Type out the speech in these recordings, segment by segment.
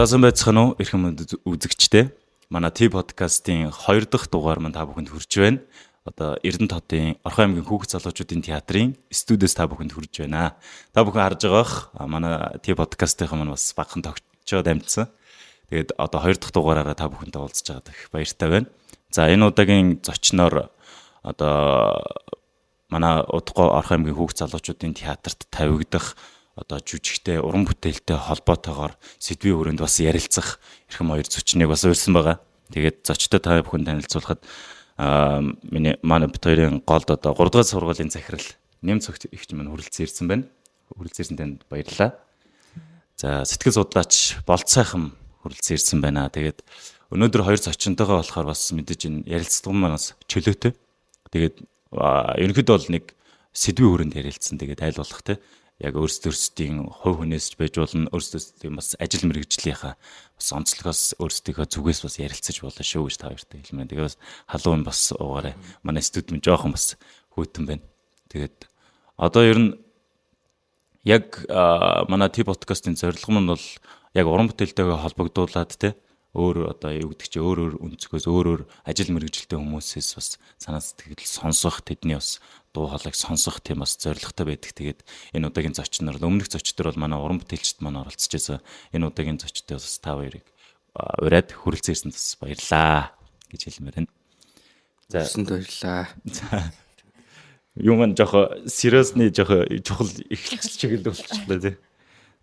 Засан байцгаана уу эрхэм үзэгчдээ. Манай T подкастын 2 дахь дугаар маань та бүхэнд хүрж байна. Одоо Эрдэнэт хотын Орхон аймгийн хүүхэд залуучуудын театрын студиэс та бүхэнд хүрж байна. Та бүхэн харж байгаах манай T подкастынхаа маань бас багахан тогтчоод амжсан. Тэгээд одоо 2 дахь дугаараараа та бүхэнтэй уулзч байгаад их баяртай байна. За энэ удаагийн зочноор одоо манай удахгүй Орхон аймгийн хүүхэд залуучуудын театрт тавигдах одоо жүжигтэй уран бүтээлтэй холбоотойгоор сэдвийн хүрээнд бас ярилцах эрхэм хоёр зочныг бас урьсан байгаа. Тэгээд зочдод та бүхэн танилцуулахад манай бид хоёрын голд одоо 3 дугаар сургуулийн захирал нэм цогт ихч маань хүрэлцэн ирсэн байна. Хүрэлцэн танд баярлалаа. За сэтгэл судлаач Болт сайхан хүрэлцэн ирсэн байна. Тэгээд өнөөдөр хоёр зочинтойгоо болохоор бас мэдээж энэ ярилцлага манаас чөлөөтэй. Тэгээд ерөнхийдөө бол нэг сэдвийн хүрээнд ярилцсан. Тэгээд айл болох те яг өөрсдийн хувь хүнээс ч байж болно өөрсдийн бас ажил мэргэжлийнхаа бас онцлогоос өөрсдийнхөө зүгээс бас ярилцаж болно шүү гэж та хоёртай хэлмээр. Тэгээд бас халуун бас уугаарай. Манай студид жоохон бас хүйтэн байна. Тэгээд одоо ер нь яг манай T подкастын зорилго нь бол яг уран бүтээлтэйгээ холбогдуулаад те өөр одоо юу гэдэг чи өөр өнцгөөс өөр ажил мэргэжилтэй хүмүүсээс бас санаа сэтгэл сонсох тэдний бас дуу хоолойг сонсох тийм бас зорилготой байдаг. Тэгээд энэ удаагийн зочноор өмнөх зочдор бол манай уран бүтээлчд маань оролцож байсан. Энэ удаагийн зочдод бас та хоёрыг ураад хүрэлцэн ирсэнд бас баярлаа гэж хэлмээр байна. За баярлаа. Юу маань жоохо сериусны жоохо чухал эхлэлч чиглэл болчихлоо тий.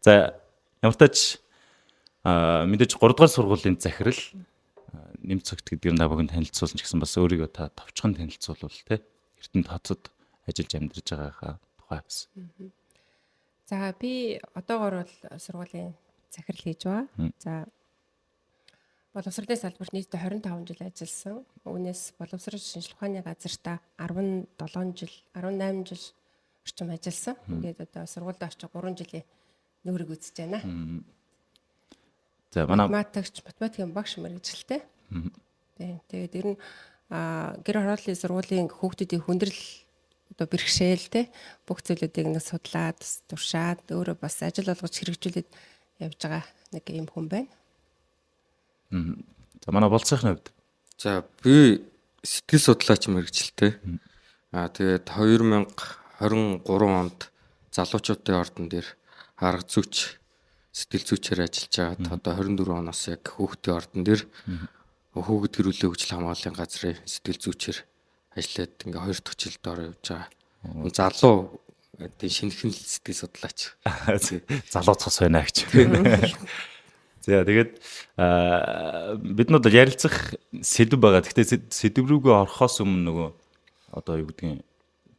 За ямар тач мэдээж 3 дугаар сургуулийн захирал нэм цогт гэдэг нь та бүхэн танилцуулсан ч гэсэн бас өөрийгөө та товчхон танилцуулвал тий. Эрдэнэт хотод ажиллаж амьдарч байгаагаа тухай бас. За би одоогоор бол сургуулийн захирал хийж байгаа. За боловсролын салбарт нийтдээ 25 жил ажилласан. Үүнээс боловсрол шинжилгээ ухааны газартаа 17 жил, 18 жил орчим ажилласан. Ингээд одоо сургуульд очиж 3 жилийн нүүрэг үзэж байна. За манай математикийн багш мэргэжилтэй. Тэгээд ер нь гэр хорооллын сургуулийн хүүхдүүдийн хүндрэл одоо бэрхшээл те бүх зүйлүүдийг нэг судлаад туршаад өөрөө бас ажил олгож хэрэгжүүлээд явж байгаа нэг юм хүн байна. За манай болцсойхны хувьд. За би сэтгэл судлаач мэргэжилтэй. Тэгээд 2023 онд залуучуудын ордон дээр арга зүйч сэтгэл зүйчээр ажиллаж байгаа. Одоо 24 оноос яг хүүхдийн ордон дээр хүүхэд гэрүүлээ хөгжил хамгааллын газрын сэтгэл зүйчээр ажиллаад ингээ 2 дахь жилд ороо явж байгаа. Залуу тийм шинэхэн сэтгэл судлаач. Залуу цус байна гэж. За тэгээд бид нар ярилцах сэдв байгаа. Гэхдээ сэдв рүүгээ орохоос өмнө нөгөө одоо юу гэдгийг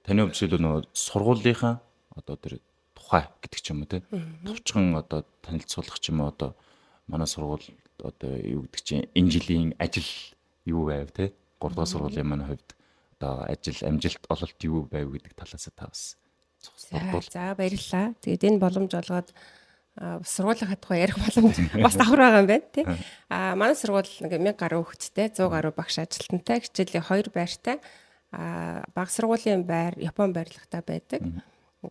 таны хувьд жишээлбэл нөгөө сургуулийнхаа одоо тэр тухай гэдэг ч юм уу те. Товчхон одоо танилцуулах ч юм уу одоо манай сургууль одоо юу гэдэг чинь энэ жилийн ажил юу байв те 3 дугаар сургуулийн манай хувьд одоо ажил амжилт ололт юу байв гэдэг талаас та бас за баярлалаа. Тэгээд энэ боломж олгоод сургуулийн хатгаа ярих боломж бас давхар байгаа юм байна тий. Манай сургууль нэг 1000 гаруй хүүхэдтэй 100 гаруй багш ажилтнтай хичээлийн 2 байртай бага сургуулийн байр Япон байрлагтай байдаг.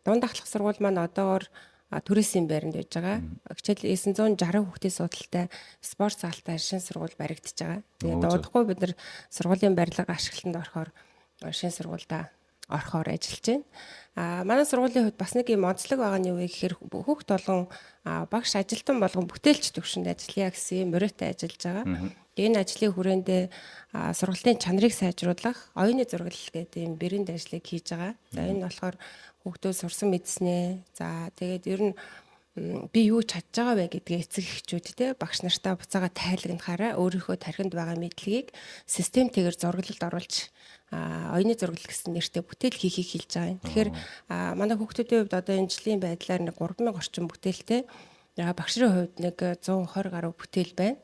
Дунд ахлах сургууль маань одоогоор түрээсийн байранд байж байгаа. Хичээл 960 хүүхдийн судалтай спорт заалтай шин сургууль баригдаж байгаа. Тэгээд удахгүй бид нар сургуулийн барилга ашиглалтанд орохоор шин сургуультай орохоор ажиллаж байна. Манай сургуулийн хувьд бас нэг юм онцлог байгаа нь юу вэ гэхээр хүүхд болгон багш ажилтан болгон бүтээлч төвшөнд ажиллая гэсэн мөрөөтэй ажиллаж байгаа. Энэ ажлын хүрээндээ сургалтын чанарыг сайжруулах, оюуны зураглал гэдэг юм брэнд ажлыг хийж байгаа. За энэ болохоор хүүхдүүд сурсан мэдснээ. За тэгээд ер нь би юу чадж байгаа вэ гэдгээ эцэг эхчүүд те багш нартаа буцаага тайлагнахаараа өөрийнхөө тархинд байгаа мэдлэгийг системтэйгээр зураглалд оруулж оюуны зураглал гэсэн нэртэй бүтээл хийхийг хэлж байгаа юм. Тэгэхээр манай хүүхдүүдийн хувьд одоо энэ жилийн байдлаар нэг 3000 орчим бүтээлтэй багшрын хувьд нэг 120 гаруй бүтээл байна.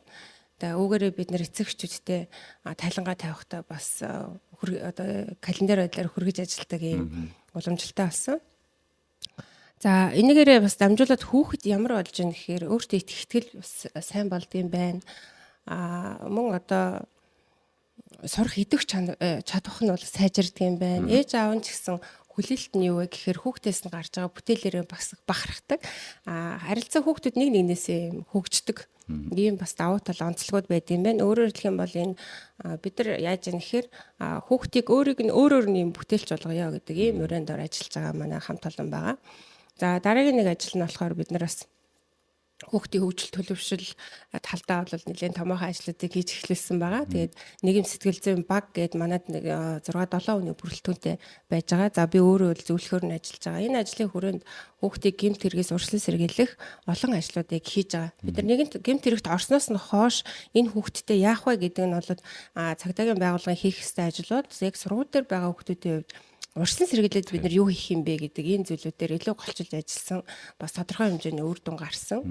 Тэгээ үүгээрээ бид нэр эцэг эхчүүдтэй тайлангаа тавихтаа бас одоо календар байдлаар хүргэж ажилладаг юм уламжлалтай болсон. За энэгээрээ бас дамжуулаад хүүхэд ямар болж байгаа гэхээр өөртөө итгэл бас сайн болдгийм байна. Мөн одоо сурах идэх чадвах нь бол сайжирдаг юм байна. Ээж аав нь ч гэсэн хүлээлт нь юу вэ гэхээр хүүхдээс нь гарч байгаа бүтээлээрээ бас бахархдаг. Харилцаа хүүхдүүд нэг нэгнээсээ хөгждөг. Ийм бас давуу тал онцлогуд байд юм байна. Өөрөөр хэлэх юм бол энэ бид нар яаж яах гэхээр хүүхдийг өөрөөр нь юм бүтээлч болгоё гэдэг ийм өрөөнд ор ажиллаж байгаа манай хамт олон байгаа. За дараагийн нэг ажил нь болохоор бид нар бас хүүхдийн хөгжил төлөвшил талдаа бол нэлээд томоохон ажлуудыг хийж эхлүүлсэн байгаа. Тэгээд нийгэм сэтгэл зүйн баг гээд манад 6-7 хүний бүрэлдэхүүнтэй байж байгаа. За би өөрөө зөвлөхөөр нь ажиллаж байгаа. Энэ ажлын хүрээнд хүүхдийг гэмт хэрэгээс урьдчилан сэргийлэх олон ажлуудыг хийж байгаа. Бид нар нэгэнт гэмт хэрэгт орсноос нь хойш энэ хүүхдтэй яах вэ гэдэг нь бол цагдаагийн байгууллагын хийх ёстой ажлууд яг сургууль дээр байгаа хүүхдүүдийн хувьд урьдчилан сэргийлээд бид нар юу хийх юм бэ гэдэг энэ зүйлүүдээр илүү голчилж ажилласан бас тодорхой хэмжээний үр дүн гарсан.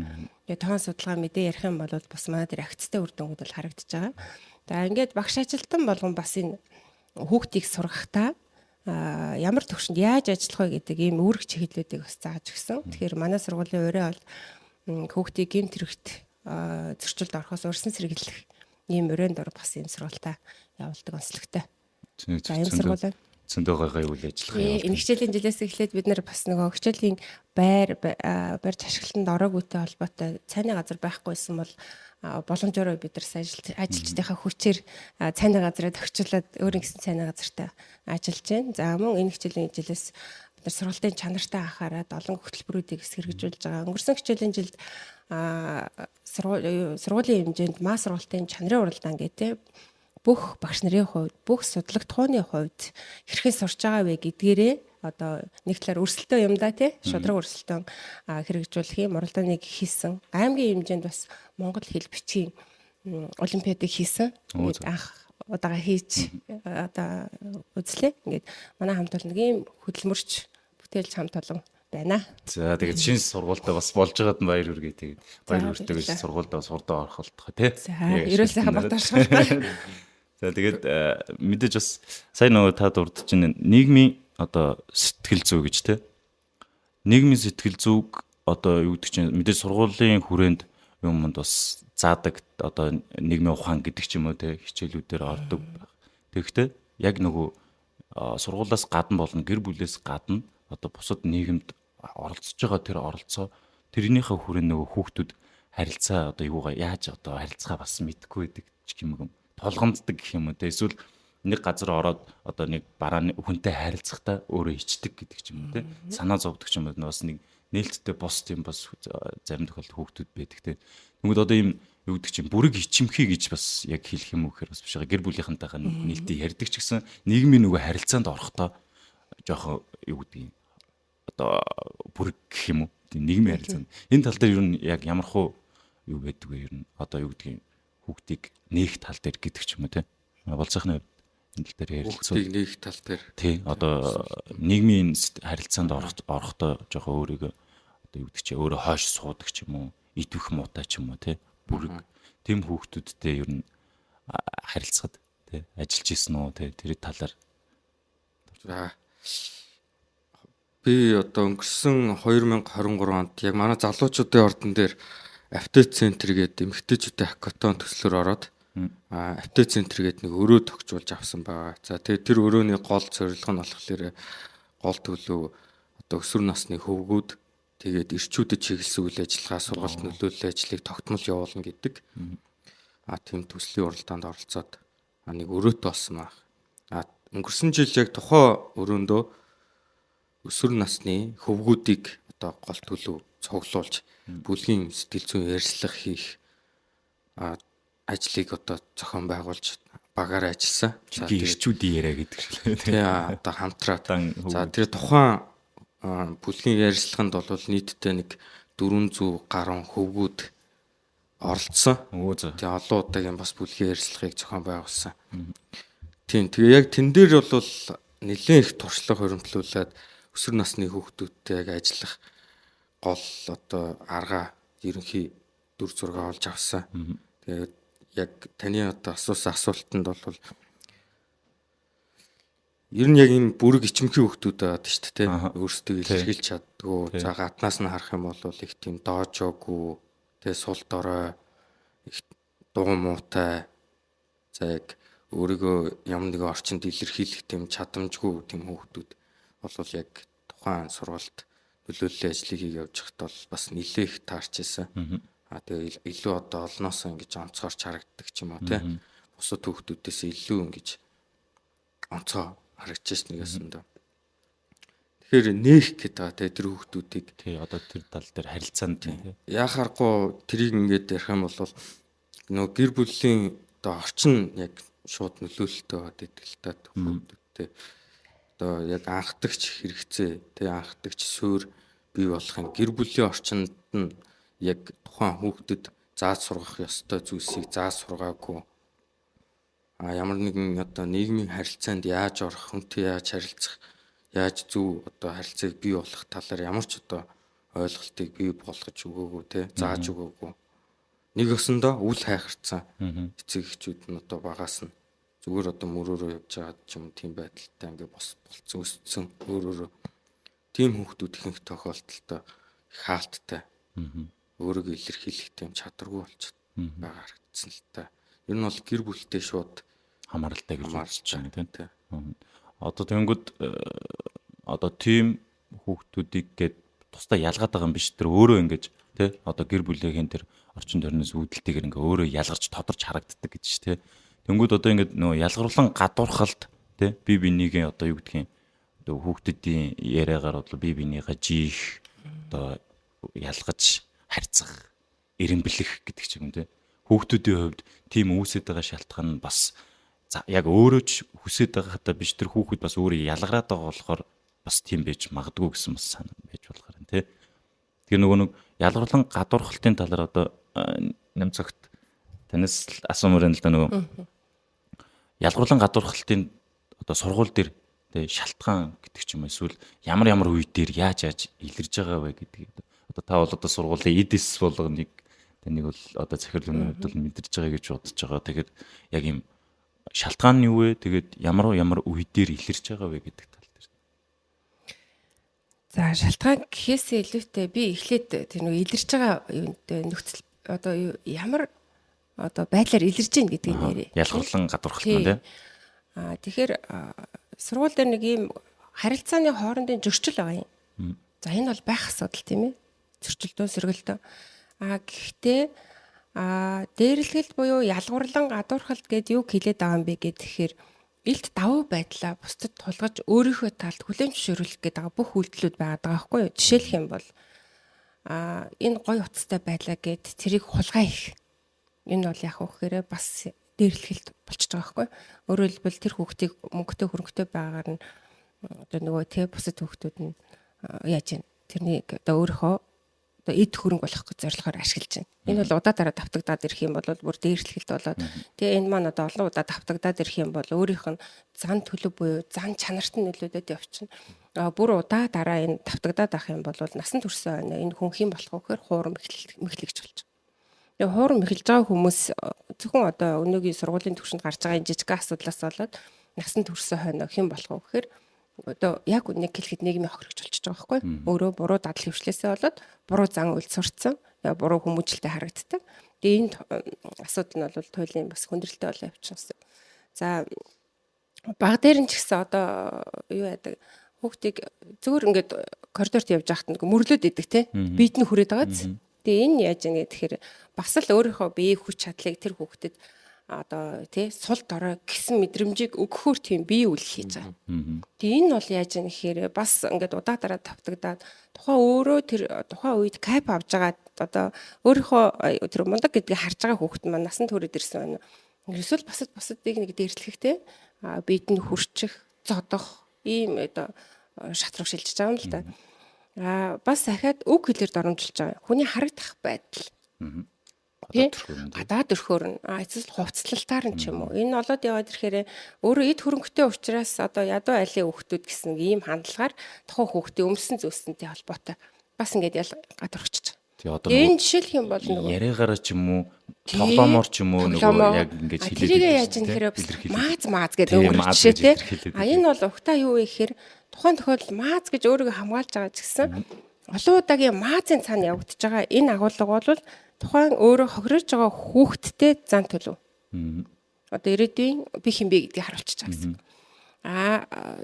Тэгээ тоон судалгаа мэдээ ярих юм бол бас манай дээр агцтай үр дүнгууд бол харагдаж байгаа. За ингээд багш ажилтан болгон бас энэ хүүхдийг сургахдаа ямар төвшөнд яаж ажиллах вэ гэдэг ийм үүрэг чиглэлүүдийг бас зааж өгсөн. Тэгэхээр манай сургуулийн өрөө бол хүүхдийг гэмт хэрэгт зөрчилд орохоос урьдчилан сэргийлэх ийм өрөөнд ор бас ийм сургалтаа явуулдаг онцлогтой. За энэ сургууль зөндөө гай үйл ажиллагаа явуулдаг. Энэ хичээлийн жилээс эхлээд бид нар бас нөгөө хичээлийн барьж ашиглалтанд ороогүйтэй холбоотой цайны газар байхгүйсэн бол боломжоор бид нар ажилчдынхаа хүчээр цайны газараа тохичлаад өөр нэгэн цайны газартаа ажиллаж байна. За мөн энэ хичээлийн жилээс бид нар сургалтын чанартай анхаарал олон хөтөлбөрүүдийг хэрэгжүүлж байгаа. Өнгөрсөн хичээлийн жилд сургуулийн хэмжээнд маа сургалтын чанарын уралдаан гэдэг бүх багш нарын хувьд, бүх судлагт хууны хувьд хэрхэн сурч байгаа вэ гэдгээрээ одоо нэг талаар өрсөлдөөн юм да тий шудраг өрсөлдөөн хэрэгжүүлэх юм уралдааныг хийсэн. Аймгийн хэмжээнд бас Монгол хэл бичгийн олимпиадыг хийсэн. Ингээд анх удаага хийж одоо үзлээ. Ингээд манай хамт бол нэг юм хөдөлмөрч бүтээлч хамт олон байна. За тэгээд шинэ сургуультай бас болж байгаад нь баяр хүргэе. Тэгээд баяр хүртэйгээс сургуультай бас урдаа орох болтгоо тий. За ерөөсөө хамаатаршгүй. За тэгээд мэдээж бас сайн нөгөө та дурдж байна. Нийгмийн одоо сэтгэл зүй гэж те. Нийгмийн сэтгэл зүйг одоо юу гэдэг чинь мэдээж сургуулийн хүрээнд юмд бас заадаг одоо нийгмийн ухаан гэдэг ч юм уу те хичээлүүдээр ордог. Тэгэхдээ яг нөгөө сургуулиас гадна болон гэр бүлээс гадна одоо бусад нийгэмд оролцож байгаа тэр оролцоо тэрнийхээ хүрээнд нөгөө хүүхдүүд харилцаа одоо юугаа яаж одоо харилцаа бас мэдгүй байдаг ч юм уу толгомддаг гэх юм уу те эсвэл нэг газар ороод одоо нэг бараа хүнтэй харилцахдаа өөрөө ичдэг гэдэг ч юм уу те санаа зовдөг ч юм уу бас нэг нээлттэй бос тийм бас зарим тохиолдолд хүүхдүүд байдаг те тэгмэд одоо ийм юу гэдэг чинь бүрэг ичимхий гэж бас яг хэлэх юм уу гэхээр бас биш байгаа гэр бүлийнхэнтэйгээ нээлттэй ярьдаг ч гэсэн нийгмийн нөгөө харилцаанд орохдоо жоохон юу гэдэг юм одоо бүрэг гэх юм уу тийм нийгмийн харилцаанд энэ тал дээр ер нь яг ямар хуу юу байдаг вэ ер нь одоо юу гэдэг юм хүүхдийг нээх тал дээр гэдэг ч юм уу те болцохны энэ тал дээр ярилцсан. Хүүхдийг нээх тал дээр. Тий. Одоо нийгмийн харилцаанд орохдоо жоохон өөрийгөө одоо юу гэдэг чи өөрөө хойш суудаг ч юм уу, идвэх муутай ч юм уу те бүрэг тэм хүүхдүүдтэй ер нь харилцахад те ажиллаж исэн үү те тэр талаар. За би одоо өнгөрсөн 2023 онд яг манай залуучуудын ордон дээр Аптэц центр гэдэг эмэгтэйчүүдийн хакатон төслөөр ороод Аптэц центр гэдэг нэг өрөө тогтжуулж авсан байгаа. За тэгээд тэр өрөөний гол зорилго нь болохоор гол төлөв одоо өсвөр насны хөвгүүд тэгээд эрчүүдэд чиглэсэн үйл ажиллагаа сургалт нөлөөллийн ажлыг тогтмол явуулна гэдэг. Тийм төслийн уралдаанд оролцоод нэг өрөөт болсон баг. Өнгөрсөн жил яг тухайн өрөөндөө өсвөр насны хөвгүүдийг одоо гол төлөв цуглуулж бүлгийн сэтгэл зүйн ярьцлага хийх ажлыг одоо зохион байгуулж багаар ажилласан. За ирчүүдийн яриа гэдэг шиг. Тэгээ одоо хамтраад. За тэр тухайн бүлгийн ярьцлаганд бол нийтдээ нэг 400 гаруй хөвгүүд оролцсон. Тэгээ олон удаагийн бас бүлгийн ярьцлагыг зохион байгуулсан. Тийм тэгээ яг тэн дээр бол нэлээд их туршлага хоригдлуулад өсвөр насны хүүхдүүдтэй яг ажиллах гол одоо арга ерөнхий дүр зураг олж авсан. Тэгээд яг таны одоо асуусан асуултанд бол ер нь яг ийм бүрэг ичимхий хүүхдүүд байдаг шүү дээ. Өөрсдөө илэрхийлж чаддгүй. За гаднаас нь харах юм бол их тийм доожоогүй, тэгээ сул дорой, их дуу муутай. За яг өөрийгөө ямар нэгэн орчинд илэрхийлэх тийм чадамжгүй тийм хүүхдүүд бол яг тухайн сургалт нөлөөллийн ажлыг хийж явж байхад бол бас нэлээх таарч ирсэн. Тэгээ илүү одоо олноос ингэж онцгойрч харагддаг ч юм уу те. Бусад хүүхдүүдээс илүү ингэж онцгой харагдаж нэгэсэндээ. Тэгэхээр нээх гэдэг байгаа те тэр хүүхдүүдийг. Тий, одоо тэр тал дээр харилцаанд тий. Яахааргүй тэрийг ингэж ярих юм бол нөгөө гэр бүлийн одоо орчин яг шууд нөлөөлөлтөй байдаг л та хүүхдүүдтэй. Одоо яг анхдагч хэрэгцээ те анхдагч суурь бий болохын гэр бүлийн орчинд нь яг тухайн хүүхдэд зааж сургах ёстой зүйлсийг зааж сургаагүй. Ямар нэгэн одоо нийгмийн харилцаанд яаж орох, хүнтэй яаж харилцах, яаж зөв одоо харилцааг бий болох талаар ямар ч одоо ойлголтыг бий болгож өгөөгүй те зааж өгөөгүй. Нэг өсөндөө үл хайхарцсан эцэг эхчүүд нь одоо багаас нь зүгээр одоо мөрөөрөө явж байгаа ч юм тийм байдалтай ингээ болцсон өссөн өөрөөрөө тийм хүүхдүүд ихэнх тохиолдолд хаалттай өөрийгөө илэрхийлэх тийм чадваргүй болчиход байгаа харагдсан л та. Ер нь бол гэр бүлтэй шууд хамааралтай гэж үзэж байна тийм. Одоо тэнгүүд одоо тийм хүүхдүүдийг гээд тусдаа ялгаад байгаа юм биш тэр өөрөө ингэж тий одоо гэр бүлийнхэн тэр орчин тойрноос үүдэлтэйгээр ингээ өөрөө ялгарч тодорч харагддаг гэж тий. Тэнгүүд одоо ингэ нөгөө ялгаруулан гадуурхалд тий бие бинийгээ одоо юу гэдгийг одоо хүүхдүүдийн яриагаар бол бие бинийгээ жиих одоо ялгаж харьцах эренблэх гэдэг ч юм тий. Хүүхдүүдийн хувьд тийм үүсэж байгаа шалтгаан нь бас яг өөрөө ч хүсэж байгаахтаа биш тэр хүүхэд бас өөрөө ялгараад байгаа болохоор бас тийм байж магадгүй гэсэн бас санаа байж болохоор юм тий. Тэр нөгөө нэг ялгаруулан гадуурхалтын талаар одоо нэм цагт танаас асуумаар байна л да нөгөө ялгаруулан гадуурхалтын одоо сургууль дээр тий шалтгаан гэдэг ч юм эсвэл ямар үе дээр яаж илэрж байгаа вэ гэдэг. Одоо та бол одоо сургуулийн эдэс болгоныг таныг бол одоо захирал өмнөд бол мэдэрч байгаа гэж бодож байгаа. Тэгэхээр яг юм шалтгаан нь юу вэ? Тэгээд ямар үе дээр илэрч байгаа вэ гэдэг тал дээр. За шалтгаан гэхээсээ илүүтэй би эхлээд тэр нэг илэрч байгаа юунтэй нөхцөл одоо ямар одоо байдлаар илэрж гин гэдгийг нэрээ. Ялгарлан гадуурхалт маа тий. Тэгэхээр сургууль дээр нэг ийм харилцааны хоорондын зөрчил байгаа юм. За энэ бол байх асуудал тийм ээ. Зөрчилдөө сэргэлдөө. Гэхдээ дээрлэхэлт буюу ялгуурлан гадуурхалт гэдээ юу хэлээд байгаа юм бэ гэхээр илт давуу байдлаа бусдад тулгаж өөрийнхөө талд хүлээн зөвшөөрөх гэдэг байгаа бүх үйлдэлүүд байгаа байхгүй юу? Жишээлх юм бол энэ гой утастай байлаа гэд тэрийг хулгай их. Энэ бол яг хөөхөөрэ бас дээрлэхэлт болчихж байгаа байхгүй юу? Өөрөөр хэлбэл тэр хүүхдийг мөнгөтэй хөрөнгөтэй байгаагаар нь одоо нөгөө тий бусад хүүхдүүд нь яаж юм тэрнийг одоо өөрийнхөө одоо эд хөрөнгө болох гэж зорилгоор ашиглаж байна. Энэ бол удаа дараа давтагдаад ирэх юм бол бүр дээрлэхэлт болоод тэгээ энэ маань одоо олон удаа давтагдаад ирэх юм бол өөрийнх нь зан төлөв буюу зан чанарт нь нөлөөдөд явчихна. Бүр удаа дараа энэ давтагдаад ах юм бол насан туршаа энэ хүн хэм болох вэ гэхээр хуурам мэхлэгч болж байгаа. Тэгээ хуурам мэхэлж байгаа хүмүүс зөвхөн одоо өнөөгийн сургуулийн түвшинд гарч байгаа энэ жижиг асуудлаас болоод насан туршаа хойно хэм болох вэ гэхээр одоо яг нэг хэлэхэд нийгмийн хохирогч болчихж байгаа байхгүй өөрөө буруу дадал хөвшлээсээ болоод буруу зан үйлс сурцсан буруу хүмүүжлэлтэй харагддаг. Тэгээ энэ асуудал нь бол туйлын бас хүндрэлтэй болоо явчихсан. За баг дээр нь ч гэсэн одоо юу яадаг хүүхдийг зөвөр ингээд коридорт явж байхад нэг мөрлөөд идэг те биед нь хүрээд байгааз. Тэгээ энэ яаж ингэ тэгэхээр бас л өөрийнхөө биеийн хүч чадлыг тэр хүүхдэд одоо тий сул дорой гэсэн мэдрэмжийг өгөхөөр тийм бие үйл хийж байгаа. Тэгээ энэ бол яаж юм гэхээр бас ингээд удаа дараа давтагдаад тухайн өөрөө тэр тухайн үед кайп авж байгаа одоо өөрийнхөө тэр мундаг гэдгийг харж байгаа хүүхэд маань насан туршид ирсэн байна. Ерөөсөл бусадыг нэг дээрлэхтэй биед нь хүрчих, зодох ийм одоо шатрах шилжиж байгаа юм л да. Бас дахиад үг хэлээр доромжилж байгаа. Хүний харагдах байдал. Гадаад өрхөөр нь эцэс хувцлалтаар нь ч юм уу. Энэ олоод яваад ирэхээр өөрөө эд хөрөнгөтэй учраас одоо ядуу айлын хүүхдүүд гэсэн ийм хандлагаар тухайн хүүхдийн өмсөн зөөсөнтэй холбоотой бас ингээд гадуурхчихж байгаа. Энэ жишээлх юм бол нөгөө яриагаараа ч юм уу тоглоомор ч юм уу нөгөө яг ингээд хэлээд тэрийг яаж юм гэхээр мааз гэдэг өнгөрч жишээ те. Энэ бол угтаа юу вэ гэхээр тухайн тохиолдолд мааз гэж өөрийгөө хамгаалж байгаа ч гэсэн олон удаагийн маазын цаана явагдаж байгаа энэ агуулга бол тухайн өөрөө хохирож байгаа хүүхдтэй зан төлөв. Одоо ирээдүйн би хэм бэ гэдгийг харуулчихж байгаа гэсэн.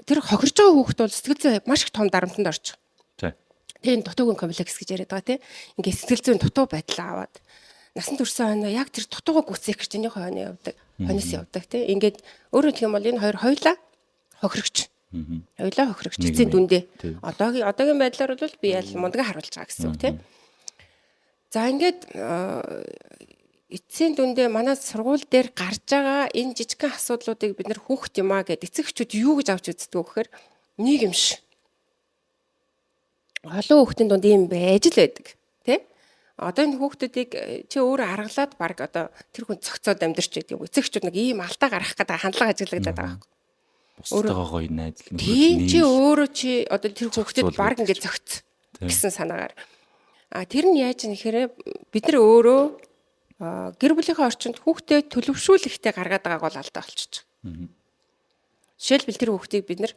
Тэр хохирож байгаа хүүхд бол сэтгэл зүй маш их том дарамтанд орж байгаа. Тэгээ дутуугийн комплекс гэж яриад байгаа тийм. Ингээ сэтгэл зүйн дутуу байдлаа аваад насан туршсан хойно яг тэр дутуугаа гүйцээх гэж энэ хойно явдаг. Хойноос явдаг тийм. Ингээд өөрөөр хэлэх юм бол энэ хоёр хоёлаа хохирогч. Хоёлаа хохирогч эцсийн дүндээ. Одоогийн байдлаар бол би ял мундаг харуулж байгаа гэсэн үг тийм. За ингээд эцсийн дүндээ манай сургууль дээр гарч байгаа энэ жижигхэн асуудлуудыг бид нэр хүүхд юм аа гэд эцэгчүүд юу гэж авч үздэг вэ гэхээр нэг юм ш. Олон хүүхдийн дунд ийм байж л байдаг тий. Одоо энэ хүүхдүүдийг чи өөрөө аргалаад баг одоо тэр хүн цогцоод амьдэрч байдаг юм. Эцэгчүүд нэг ийм алдаа гаргах гэдэг хандлага ажиглагдаад байгаа юм. Бусдаагаа гоё найзал тий чи өөрөө чи одоо тэр хүүхдэд баг ингээд цогц гэсэн санаагаар. Тэр нь яаж нэхэрэ бид нар өөрөө гэр бүлийнхээ орчинд хүүхдэд төлөвшүүлэхтэй гаргаад байгааг бол алдаа болчихж байгаа. Жишээлбэл тэр хүүхдийг бид нар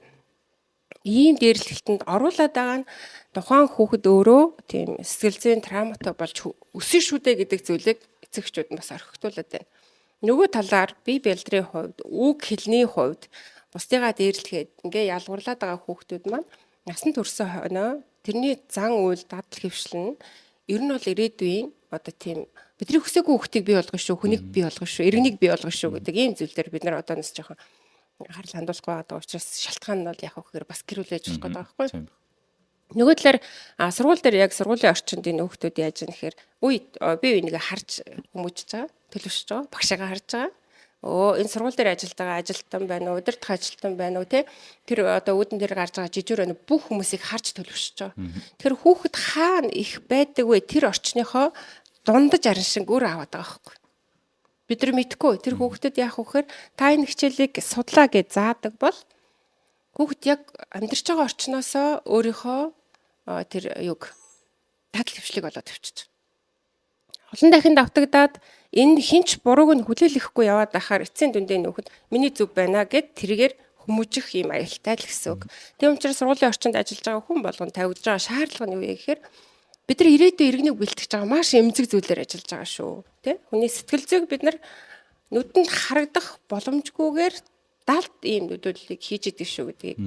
ийм дээрлэлтэнд оруулаад байгаа нь тухайн хүүхэд өөрөө тийм сэтгэл зүйн травматай болж өсөн шүү дээ гэдэг зүйлийг эцэгчүүд нь бас орхитуулад байна. Нөгөө талаар бие бэлдрийн хувьд, үг хэлний хувьд бусдыгаа дээрлэхэд ингээ ялгуурлаад байгаа хүүхдүүд маань насан туршсан хойноо тэрний зан үйл дадал хэвшил нь ер нь бол ирээдүйн одоо тийм бидний хүсээгүй хүүхдийг бий болгоно шүү, хүнийг бий болгоно шүү, иргэнийг бий болгоно шүү гэдэг ийм зүйлээр бид нар одооноос жоохон харал хандуулахгүй байгаа учраас шалтгаан нь бол яг хөөр бас гэрүүлж ажиллах гэдэг байгаа байхгүй. Нөгөө талаар сургууль дээр яг сургуулийн орчинд энэ хүүхдүүд яаж юм гэхээр би энийг харж хүмүүжж байгаа, төлөвшөж байгаа, багшаагаа харж байгаа. Энэ сургууль дээр ажиллаж байгаа ажилтан байна уу, удирдах ажилтан байна уу те тэр одоо үүдэн дээр гарч байгаа жижигэр байна бүх хүмүүсийг харж төлөвшөж байгаа. Тэр хүүхэд хаана их байдаг вэ? Тэр орчныхоо дундаж араншинг өөр аваад байгаа байхгүй. Бид нар мэдхгүй тэр хүүхдэд яах вэ гэхээр та энэ хичээлийг судлаа гэж заадаг бол хүүхэд яг амьдарч байгаа орчноосоо өөрийнхөө тэр юг дадал хвшлиг болоод тавьчих. Олон дахин давтагдаад энэ хинч бурууг нь хүлээлгэхгүй яваад байхаар эцсийн дүндээ нөхөд миний зүв байна гэд тэргээр хүмүүжих юм аюултай л гэсэн үг. Тийм учраас сургуулийн орчинд ажиллаж байгаа хүн болгон тавигдж байгаа шаардлага нь юу вэ гэхээр бид нар ирээдүйн иргэнийг бэлтгэж байгаа маш эмзэг зүйлээр ажиллаж байгаа шүү. Тэ? Хүний сэтгэл зүйг бид нар нүдэнд харагдах боломжгүйгээр далд ийм нөлөөллийг хийж идэг шүү гэдгийг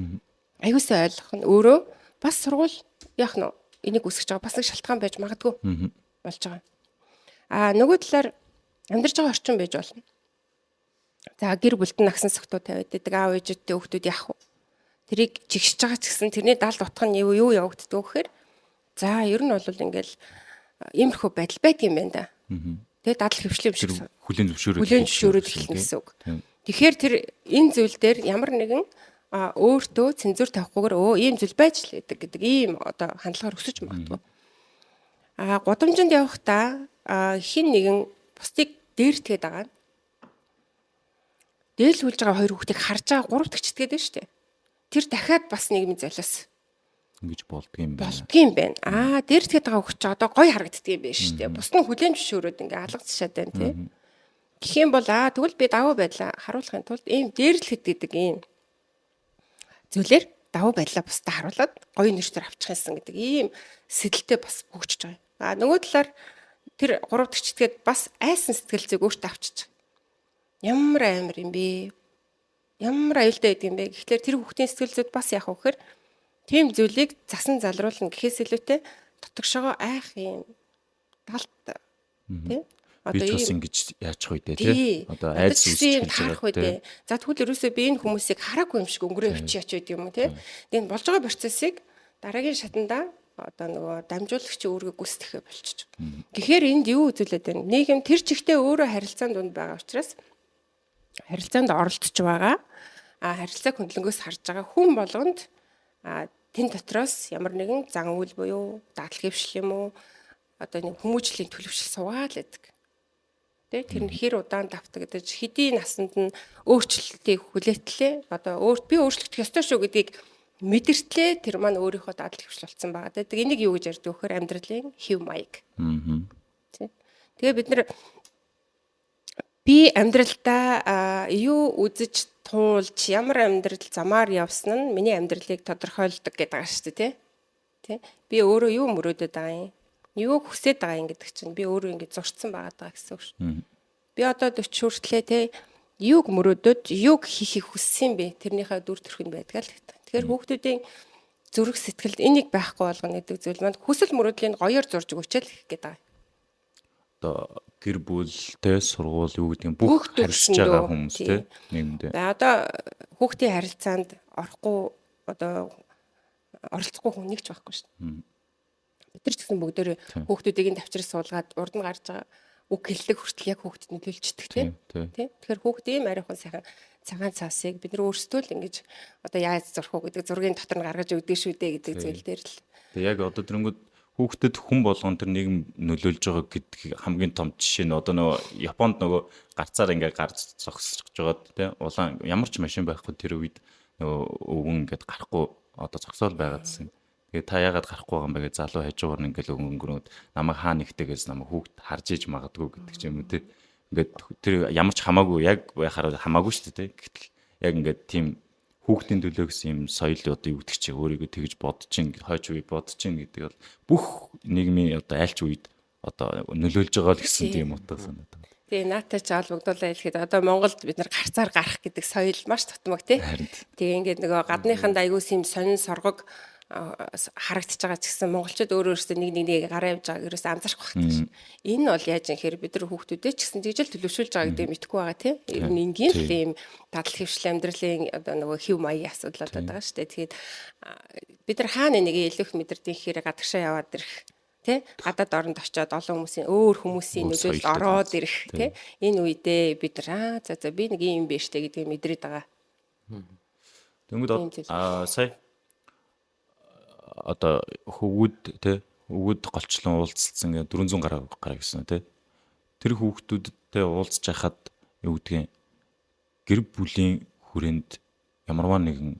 аюулсаа ойлгох нь өөрөө бас сургууль яах нь энийг үсгэж байгаа бас нэг шалтгаан байж магадгүй болж байгаа. Нөгөө талаар амьдарч байгаа орчин байж болно. За гэр бүлд нь нагсан согтуу тавиад байдаг аав ээжүүдтэй хүүхдүүд яах вэ? Тэрийг чигшиж байгаа ч гэсэн тэрний далд утга нь юу явагддаг вэ гэхээр за ер нь бол ингээл иймэрхүү байдал байдаг юм байна да. Тэгээ дадал хөвшлөм шиг хүлийн зөвшөөрөд эхэлнэ гэсэн үг. Тэгэхээр тэр энэ зүйл дээр ямар нэгэн өөртөө цензур тавихгүйгээр ийм зүйл байж л гэдэг ийм одоо хандлагаар өсөж магадгүй. Гудамжинд явахдаа хин нэгэн бусдыг дээртгээд байгаа нь дээлүүлж байгаа хоёр хүүхдийг харж байгаа гурав дахь читгээд байна шүү дээ. Тэр дахиад бас нийгмийн золиос ингэж болдгийм байна. Болдгийм байна. Дээртгээд байгаа хүүхд ч одоо гоё харагддаг юм байна шүү дээ. Бус нь хүлээн зөвшөөрөөд ингээ алгацшаад байна тий. Гэх юм бол тэгвэл би давуу байдлаа харуулахын тулд ийм дээрлэхэд гэдэг ийм зүйлээр давуу байдлаа бусдад харуулад гоё нэртэр авчих юмсан гэдэг ийм сэдэлтэй бас хөгжиж байгаа. Нөгөө талаар тэр гурав дахь читгээд бас айсан сэтгэл зүйг өөртөө авчиж байгаа. Ямар амар юм бэ? Ямар аюултай байдаг юм бэ? Тэгэхээр тэр хүүхдийн сэтгэл зүйд бас яах вэ гэхээр тийм зүйлийг засан залруулна гэхээс илүүтэй дотгошоо айх юм далд тий. Би ч бас ингэж яачих вэ тий. Одоо айц үсчих харах үү. За тэгвэл ерөөсөө би энэ хүмүүсийг хараагүй юм шиг өнгөрөө явчих байд юм уу тий. Тэгээд болж байгаа процессыг дараагийн шатанда одоо нөгөө дамжуулагчийн үүргийг гүйцэтгэхэ болчих. Тэгэхээр энд юу үзүүлээд байна? Нийгэм тэр чигтээ өөрөө харилцаанд дунд байгаа учраас харилцаанд оролцож байгаа. Харилцааг хөндлөнгөөс харж байгаа хүн болгонд тэн дотроос ямар нэгэн зан үйл буюу дадал хэвшил юм уу одоо нэг хүмүүжлийн төлөвшил суугаад л байдаг. Тэр нь хэр удаан давтагдаж хэдийн насанд нь өөрчлөлтийг хүлээтлээ одоо би өөрчлөгдөх ёстой шүү гэдгийг мэдэртлээ тэр маань өөрийнхөө дадал хэвшил болсон байгаа. Тэгээд энийг юу гэж ярьдаг вэ гэхээр амьдралын хэв маяг. Тэгээ бид нар би амьдралдаа юу үзэж туулж ямар амьдрал замаар явсан нь миний амьдралыг тодорхойлдог гэдэг байгаа шүү дээ тий. Би өөрөө юу мөрөөдөд байгаа юм? Юуг хүсэж байгаа юм гэдэг чинь би өөрөө ингэ зурцсан байгаа гэсэн үг шүү. Би одоо 40 хүртлээ тий юуг мөрөөдөд юуг хийхийг хүссэн бэ? Тэрнийхээ дүр төрх нь байдаг л гэдэг. Тэгэхээр хүүхдүүдийн зүрх сэтгэлд энийг байхгүй болгоно гэдэг зүйл маань хүсэл мөрөөдлийн гоёор зурж өгөөч л гэх гээд байгаа. Одоо гэр бүл те сургууль юу гэдэг нь бүх Бүх харьцаж төвшөндөө, байгаа хүмүүс те тий. нийгэмдээ. За одоо хүүхдийн харилцаанд орохгүй одоо оролцохгүй хүн нэг ч байхгүй шүү дээ. Бид нар ч гэсэн бүгдөө хүүхдүүдийг нь тавчрал суулгаад урд нь гарч байгаа үг хэллэг хүртэл яг хүүхдэд нөлөөлждөг тий. Тэгэхээр хүүхдийн ариухан сайхан цагаан цаасыг бид нар өөрсдөө л ингэж одоо яаж зурх уу гэдэг зургийн дотор нь гаргаж өгдөг шүү дээ гэдэг зүйл дээр л. Тэгээ яг одоо тэрэнгүүд хүүхдэд хүн болгон тэр нийгэм нөлөөлж байгаа гэдэг хамгийн том жишээ нь одоо нөгөө Японд нөгөө гарцаар ингээд гарч зогсож байгаад тий улаан ямар ч машин байхгүй тэр үед нөгөө өвгөн ингээд гарахгүй одоо зогсоол байгаадсэн. Тэгээ та яагаад гарахгүй байгаа юм бэ гэж залуу хажуугаар нь ингээд өнгөрөөд намайг хаа нэгтэйгээс намайг хүүхд харж иж магадгүй гэдэг ч юм уу тий. Ингээд тэр ямар ч хамаагүй яг байхаар хамаагүй шүү дээ тий. Гэтэл яг ингээд тийм хүүхдийн төлөө гэсэн юм соёл одоо юу гэдэг чи өөрийгөө тэгж бодчин хойч үе бодчин гэдэг бол бүх нийгмийн одоо альч үед одоо нөлөөлж байгаа л гэсэн тийм утга санаад байна. Тэгээ наатай ч албагдуулаа хэлэхэд одоо Монголд бид нар гарцаар гарах гэдэг соёл маш тутмаг тий. Тэгээ ингээд нөгөө гадныханд аягүй юм сонин соргог харагдаж байгаа ч гэсэн монголчууд өөрөөсөө нэг гараа явж байгааг ерөөсөө анзаарахгүй байна. Энэ бол яаж юм хэрэг бид нар хүүхдүүдээ ч гэсэн тэгжэл төлөвшүүлж байгаа гэдэг мэдэхгүй байгаа тийм. Ер нь энгийн л ийм дадал хөвшил амьдралын одоо нөгөө хэв маягийн асуудал болоод байгаа шүү дээ. Тэгэхээр бид нар хаана нэг илүү их мэдэрдэг хэрэг гадагшаа яваад ирэх тий гадаад оронд очиод олон хүмүүсийн өөр хүмүүсийн нөлөөлөлд ороод ирэх тий энэ үедээ бид нар за би нэг юм биш тэ гэдгийг мэдрээд байгаа. Тэнгүүд сая одоо хөвгүүд те хөвгүүд голчлон уулзсан гэ 400 гараа гэсэн те тэр хүүхдүүдтэй уулзж байхад юу гэдгийг гэр бүлийн хүрээнд ямарваа нэгэн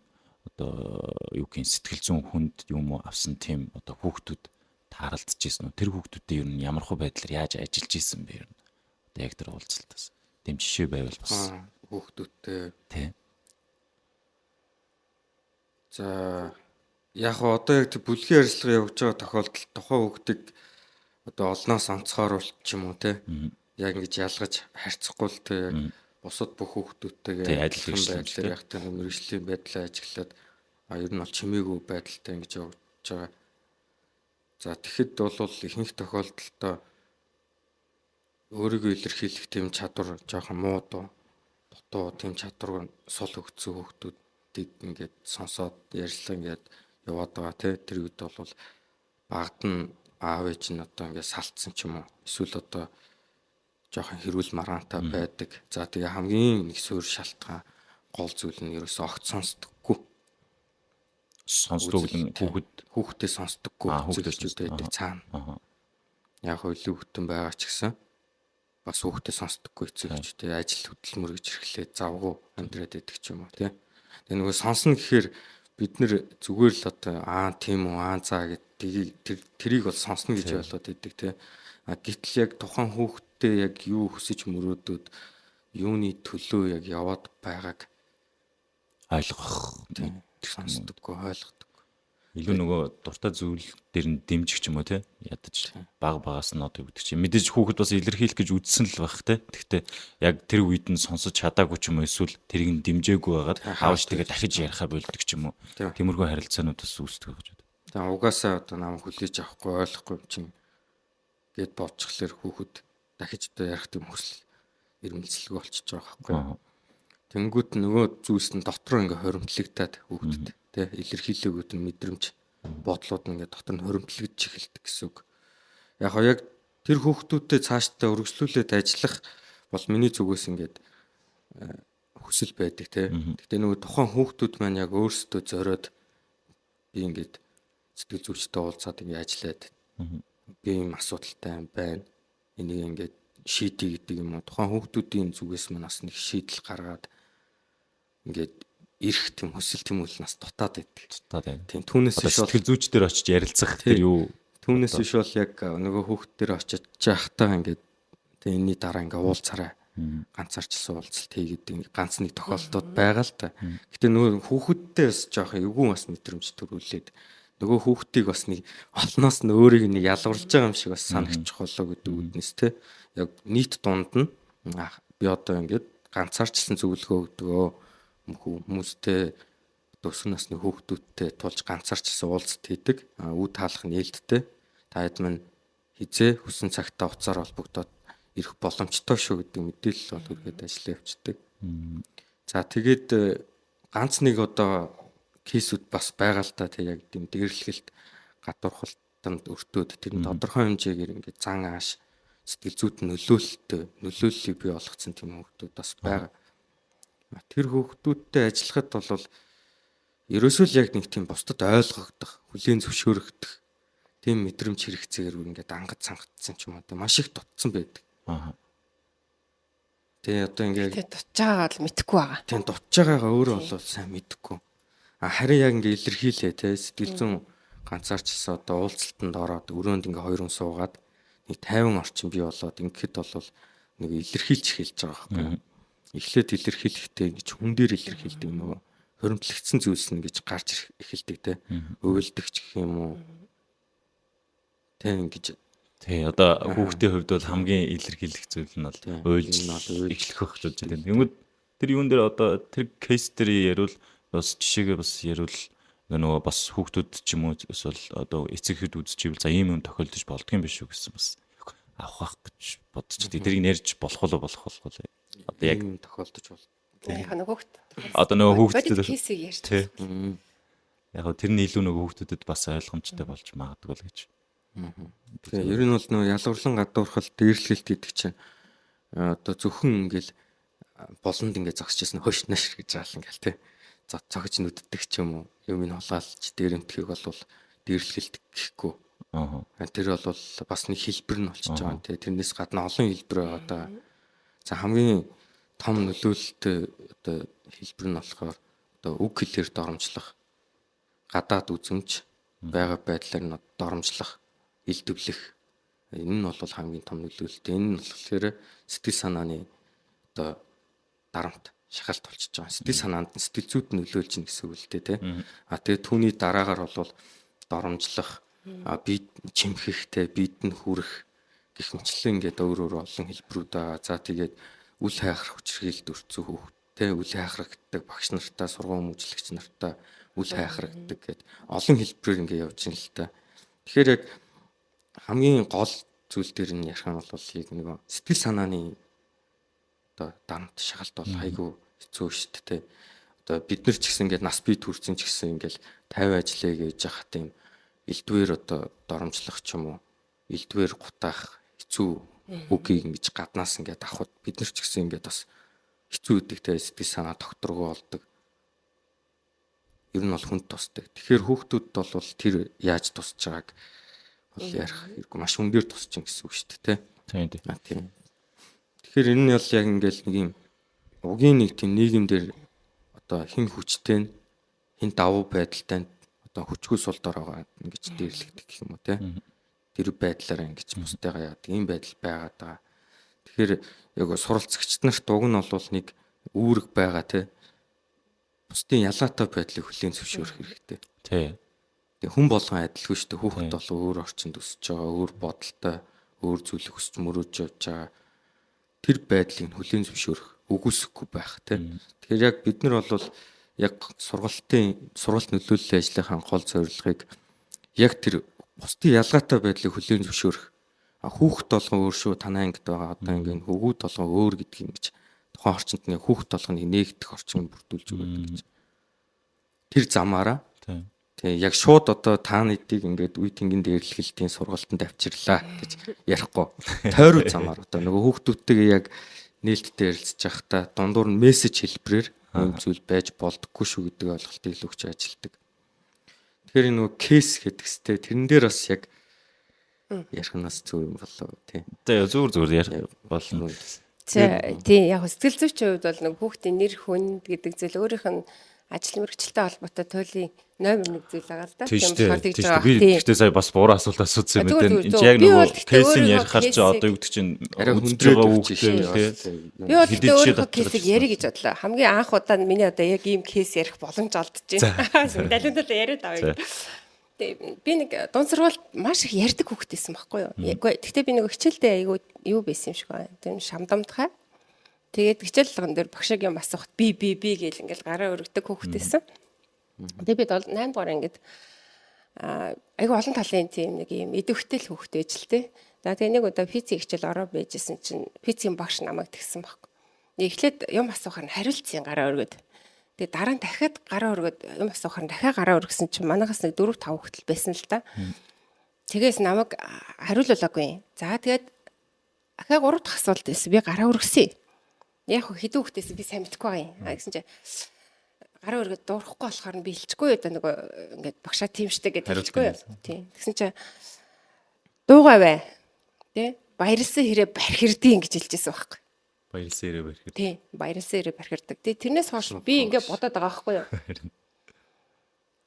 одоо юу гин сэтгэл зүйн хүнд юм уу авсан тийм одоо хүүхдүүд тааралдж ийсэн үү тэр хүүхдүүдтэй ер нь ямархуу байдлаар яаж ажиллаж ийсэн бэ ер нь одоо яг тэр уулзалтаас тийм жишээ байвал бас хүүхдүүдтэй тий. За яг одоо яг бүлгийн ярилцлага явуулж байгаа тохиолдолд тухайн хүүхдийг одоо олноос онцгойруулж ч юм уу те яг ингэж ялгаж харьцахгүй л те яг бусад бүх хүүхдүүдтэйгээ адилхан байдлаар яг тэр мэрэгжлийн байдлаа ажиглаад ер нь бол чимээгүй байдалтай ингэж явуулж байгаа. За тэгэхэд бол ихэнх тохиолдолд өөрийгөө илэрхийлэх тийм чадвар жоохон муу дутуу тийм чадвар сул өгцөө хүүхдүүдийг ингээд сонсоод ярьслаа ингээд яваад байгаа тий тэр үед бол багт нь аав ээж нь одоо ингээд салтсан ч юм уу эсвэл одоо жоохон хэрүүл мараантай байдаг. За тэгээ хамгийн нэг суурь шалтгаан гол зүйл нь ерөөсөө огт сонсдоггүй. Сонсдог нь хүүхдээ сонсдоггүй зүйлчүүд байдаг цаана. Яг хөлөө хөтөн байгаа ч гэсэн бас хүүхдээ сонсдоггүй зүйлчүүд ажил хөдөлмөр гэж ирэхлээр завгүй амьдраад байдаг ч юм уу тий. Тэгээ нөгөө сонсно гэхээр бид нэр зүгээр л одоо тийм үү за гэдэг тэрийг бол сонсно гэж болоод идэг тий. Гэтэл яг тухайн хүүхдтэй яг юу хүсэж мөрөөдөөд юуны төлөө яг яваад байгааг ойлгох тий. Сонсдоггүй ойлгодог. Илүү нөгөө дуртай зүйл дээр нь дэмжих ч юм уу тий. Ядаж багаас нь одоо гэдэг чинь мэдээж хүүхэд бас илэрхийлэх гэж үзсэн л байх тий. Гэхдээ яг тэр үед нь сонсож чадаагүй ч юм уу эсвэл тэрийг нь дэмжээгүй байгаад аавч тэгээ дахиж ярихаа болдог ч юм уу. Тиймэрхүү харилцаанууд бас үүсдэг гэж байна. Тэгээ угаасаа одоо намайг хүлээж авахгүй ойлгохгүй юм чинь гэд бодчихлоор хүүхэд дахиж одоо ярих тийм хүсэл ирмэлцэлгүй болчихж байгаа байхгүй. Тэнгүүт нөгөө зүйлс нь дотор ингээ хоримтлагдаад хүүхдэд тий илэрхийлээгүүд нь мэдрэмж бодлууд нь ингээ дотор нь хоримтлагдж эхэлдэг гэсэн үг. Яг тэр хүүхдүүдтэй цаашдаа өргөжлүүлээд ажиллах бол миний зүгээс ингээд хүсэл байдаг тий. Гэтэ нөгөө тухайн хүүхдүүд маань яг өөрсдөө зориод би ингээд сэтгэл зүйчтэй уулзаад ингээ ажиллаад би юм асуудалтай байна. Энийг ингээд шийдий гэдэг юм уу. Тухайн хүүхдүүдийн зүгээс маань бас нэг шийдэл гаргаад ингээд ирэх тийм хүсэл тэмүүлэл нас дутаад байдаг. Тийм түүнээс биш бол сэтгэл зүйч дээр очиж ярилцах тэр юу түүнээс биш бол яг нөгөө хүүхд дээр очиж яахтаа ингээд тийм энэний дараа ингээд уулзаарай. Ганцаарчлсан уулзалт хийгээд ганц нэг тохиолдолд байгаа л та. Гэтэ нөгөө хүүхэдтэй бас жоохон эвгүй бас мэдрэмж төрүүлээд нөгөө хүүхдийг бас нэг олноос нь өөрийг нэг ялгарлаж байгаа юм шиг бас санагчих болоо гэдэг үднэс те. Яг нийт дунд нь би одоо ингээд ганцаарчлсан зөвлөгөө өгдөгөө хүмүүстэй өсвөр насны хүүхдүүдтэй тулж ганцаарч уулзалт хийдэг. Үе таалах нээлттэй. Та хэд мань хизээ хүссэн цагтаа уцаар холбогдоод ирэх боломжтой шүү гэдэг мэдээлэл бол үргээд ажиллаа явуулдаг. За тэгээд ганц нэг одоо кейсүүд бас байгаа л та тэг яг тийм дээрлэхэлт гадуурхалтанд өртөөд тэр нь тодорхой хэмжээгээр ингээд зан ааш сэтгэл зүйд нөлөөллийг бий болгоцсон тийм хүүхдүүд бас байгаа. Тэр хүүхдүүдтэй ажиллахад бол ерөөсөө л яг нэг тийм бусдад ойлгогдох, хүлээн зөвшөөрөгдөх тийм мэдрэмж хэрэгцээгээр ингээд ангад сангагдсан ч юм уу маш их дутсан байдаг. Тэгээ одоо ингээд дутж байгаа бол мэдэхгүй байгаа. Тийм дутж байгаагаа өөрөө бол сайн мэдэхгүй. Харин яг ингээд илэрхийлээ те сэтгэл зүйн ганцаарчсан одоо уулзалтанд ороод өрөөнд ингээд хоёр хүн суугаад нэг 50 орчим бий болоод ингээд бол нэг илэрхийлж эхэлж байгаа байхгүй. Эхлээд илэрхийлэхдээ ингэж хүн дээр илэрхийлдэг нөгөө хоримтлагдсан зүйлс нь гэж гарч эхэлдэг те. Өвөлдөгч гэх юм уу. Тэ ингэж тий одоо хүүхдийн хувьд бол хамгийн илэрхийлэх зүйл нь бол уйлж эхлэх хөөх болж байна. Тэнгүүд тэр юун дээр одоо тэр кейс дээр ярил бас жишээгээ бас ярил нөгөө бас хүүхдүүд ч юм уу эсвэл одоо эцэг хэд үзчихвэл за ийм юм тохиолдож болдго юм биш үү гэсэн бас авах гэж бодчих. Тэрийг нэрж болох уу одоо яг юм тохиолдож бол. Яг нөгөөхт одоо нөгөө хүүхдүүд кейсийг ярьж тий яг тэрний илүү нөгөө хүүхдүүдэд бас ойлгомжтой болж магадгүй л гэж. Тэгээ ер нь бол нөгөө ялгарлан гадуурхал дээрлэлт гэдэг чинь одоо зөвхөн ингээл болонд ингээд зогсчихсан хойш наш гэж хаална гэл те. Цогж нүддэг ч юм уу юм ин хулгайлж дээрэмтхийг бол дээрлэлт гэхгүй. Тэр бол бас нэг хэлбэр нь болчихж байгаа юм те. Тэрнээс гадна олон хэлбэр одоо за хамгийн том нөлөөлөлтөй одоо хэлбэр нь болохоор одоо үг хэлээр доромжлох, гадаад үзмж байгаа байдлаар нь доромжлох, илтвлэх энэ нь бол хамгийн том нөлөөлөлт. Энэ нь болохоор сэтгэл санааны одоо дарамт шахалт болчихж байгаа. Сэтгэл санаанд нь сэтгэл зүйд нөлөөлж ийн гэсэн үг л дээ тий. Тэгээ түүний дараагаар бол доромжлох, бид чимхэхтэй, бидэнд хүрэх гэх мэтлэн ингээд өөр олон хэлбэрүүд байгаа. За тэгээд үл хайхрах хүчрхийлэлд өрцөө хүүхдтэй үл хайхрагддаг багш нартай, сургууль хүмүүжлэгч нартай үл хайхрагддаг гэд олон хэлбэрээр ингээд явж ийн л та. Тэгэхээр яг хамгийн гол зүйл дээр нь ярих нь бол яг нэг сэтгэл санааны одоо дарамт шахалт бол айгүй хэцүү шүү дээ. Одоо бид нар ч гэсэн ингээд нас бий төрсэн ч гэсэн ингээд 50 ажиллая гэж яхах тийм элдвэр одоо доромжлох ч юм уу элдвэр гутаах хэцүү үгийг ингэж гаднаас ингээд авахд бид нар ч гэсэн ингээд бас хэцүү үдэг те сэтгэл санаа докторгүй болдог. Ер нь бол хүнд тусдаг. Тэгэхээр хүүхдүүд бол тэр яаж тусч байгааг бол ярих хэрэггүй маш өндөр тусч ин гэсэн үг шүү дээ те. Тийм. Тэгэхээр энэ нь бол яг ингээд нэг юм угийн нэг тийм нийгэмдэр одоо хэн хүчтэй хэн давуу байдалтай одоо хүчгүй сул дор байгаа ингэж дээрлэгдэх гэх юм уу те. Тэр байдлаараа ингэж бусдайгаа яадаг ийм байдал байгаад байгаа. Тэгэхээр яг суралцагчид нарт уг нь бол нэг үүрэг байгаа те. Бусдын ялгаатай байдлыг хүлээн зөвшөөрөх хэрэгтэй. Тий. Тэгээ хүн болгон адилгүй шүү дээ. Хүүхэд бол өөр орчинд өсөж байгаа, өөр бодолтой, өөр зүйлийг хүсч мөрөөж явж байгаа. Тэр байдлыг хүлээн зөвшөөрөх, үгүйсэхгүй байх те. Тэгэхээр яг бид нар бол яг сургалт нөлөөллийн ажлынхаа гол зорилгыг яг тэр бусдын ялгаатай байдлыг хүлээн зөвшөөрөх. Хүүхэд болгон өөр шүү, танай ангид байгаа одоо ингээд хөвгүүд болгон өөр гэдэг юм гэж тухайн орчинд нэг хүүхэд болгоныг нээгдэх орчин бүрдүүлж өгöd гэж. Тэр замаараа тэгээ яг шууд одоо та нэгдийг ингээд үе тэнгийн дээрлэхэлтийн сургалтанд авчирлаа гэж ярихгүй. Тойруу замаар одоо нөгөө хүүхдүүдтэйгээ яг нээлттэй ярилцж байхдаа дундуур нь мессеж хэлбэрээр юм зүйл байж болдоггүй шүү гэдэг ойлголтыг л өгч ажилладаг. Тэгэхээр нөгөө кейс гэдэг сте тэрэн дээр бас яг ярих нь бас зөв юм болоо тий. Тэгээ зүгээр ярих болно. Тийм яг сэтгэл зүйчийн хувьд бол нэг хүүхдийн нэр хүнд гэдэг зүйл өөрийнх нь ажил мэргэжилтэй холбоотой туйлын номер 1 зүйл байгаа л да. Тийм болохоор тэгж байгаа. Би гэхдээ сая бас буруу асуулт асуусан юм байна. Энд яг нөгөө кейсийг ярихаар чи одоо юу гэдэг чинь өдөж байгаа хүүхдээ би бол өөрийнхөө кейсийг ярих гэж бодлоо. Хамгийн анх удаа миний одоо яг ийм кейс ярих боломж олдож байна. Далиндаа яриад авъя. Би нэг дунд сургуульд маш их ярьдаг хүүхдээсэн байхгүй юу. Гэхдээ би нэг хичээлдээ айгүй юу байсан юм шиг байна. Тийм шамдамтгай. Тэгээд хичээл болгон дээр багшиг юм асуухад би гээл ингээл гараа өргөдөг хүүхдээсэн. Тэгээ бид 8 дугаар ангид айгүй олон талын тийм нэг юм идэвхтэй л хүүхэд байж л те. За тэгээ нэг удаа физик хичээл ороо байжсэн чинь физикийн багш намайг тэгсэн байхгүй. Эхлээд юм асуухаар нь хариулцсан гараа өргөд. Тэгээ дараа нь дахиад гараа өргөд юм асуухаар нь дахиад гараа өргөсөн чинь манайхаас нэг 4 5 хүүхэд байсан л да. Тэгээс намайг хариулуулаагүй. За тэгээд ахаа 3 дахь асуулт байсан. Би гараа өргөсөн. Яг хэдэн хүүхдээс би сайн мэдэхгүй байгаа юм. Гэсэн чинь гараа өргөд дуурахгүй болохоор би хэлчихгүй одоо нөгөө ингээд багшаа тийм штэ гэж хэлчихгүй. Тийм. Тэгсэн чинь дуугаа бай. Тэ баярлсан хэрэг бархирдیں۔ Гэж хэлжсэн байхгүй. Баярлсан хэрэг бархирдаг. Тийм. Баярлсан хэрэг бархирдаг. Тэрнээс хойш би ингээд бодоод байгаа байхгүй юу?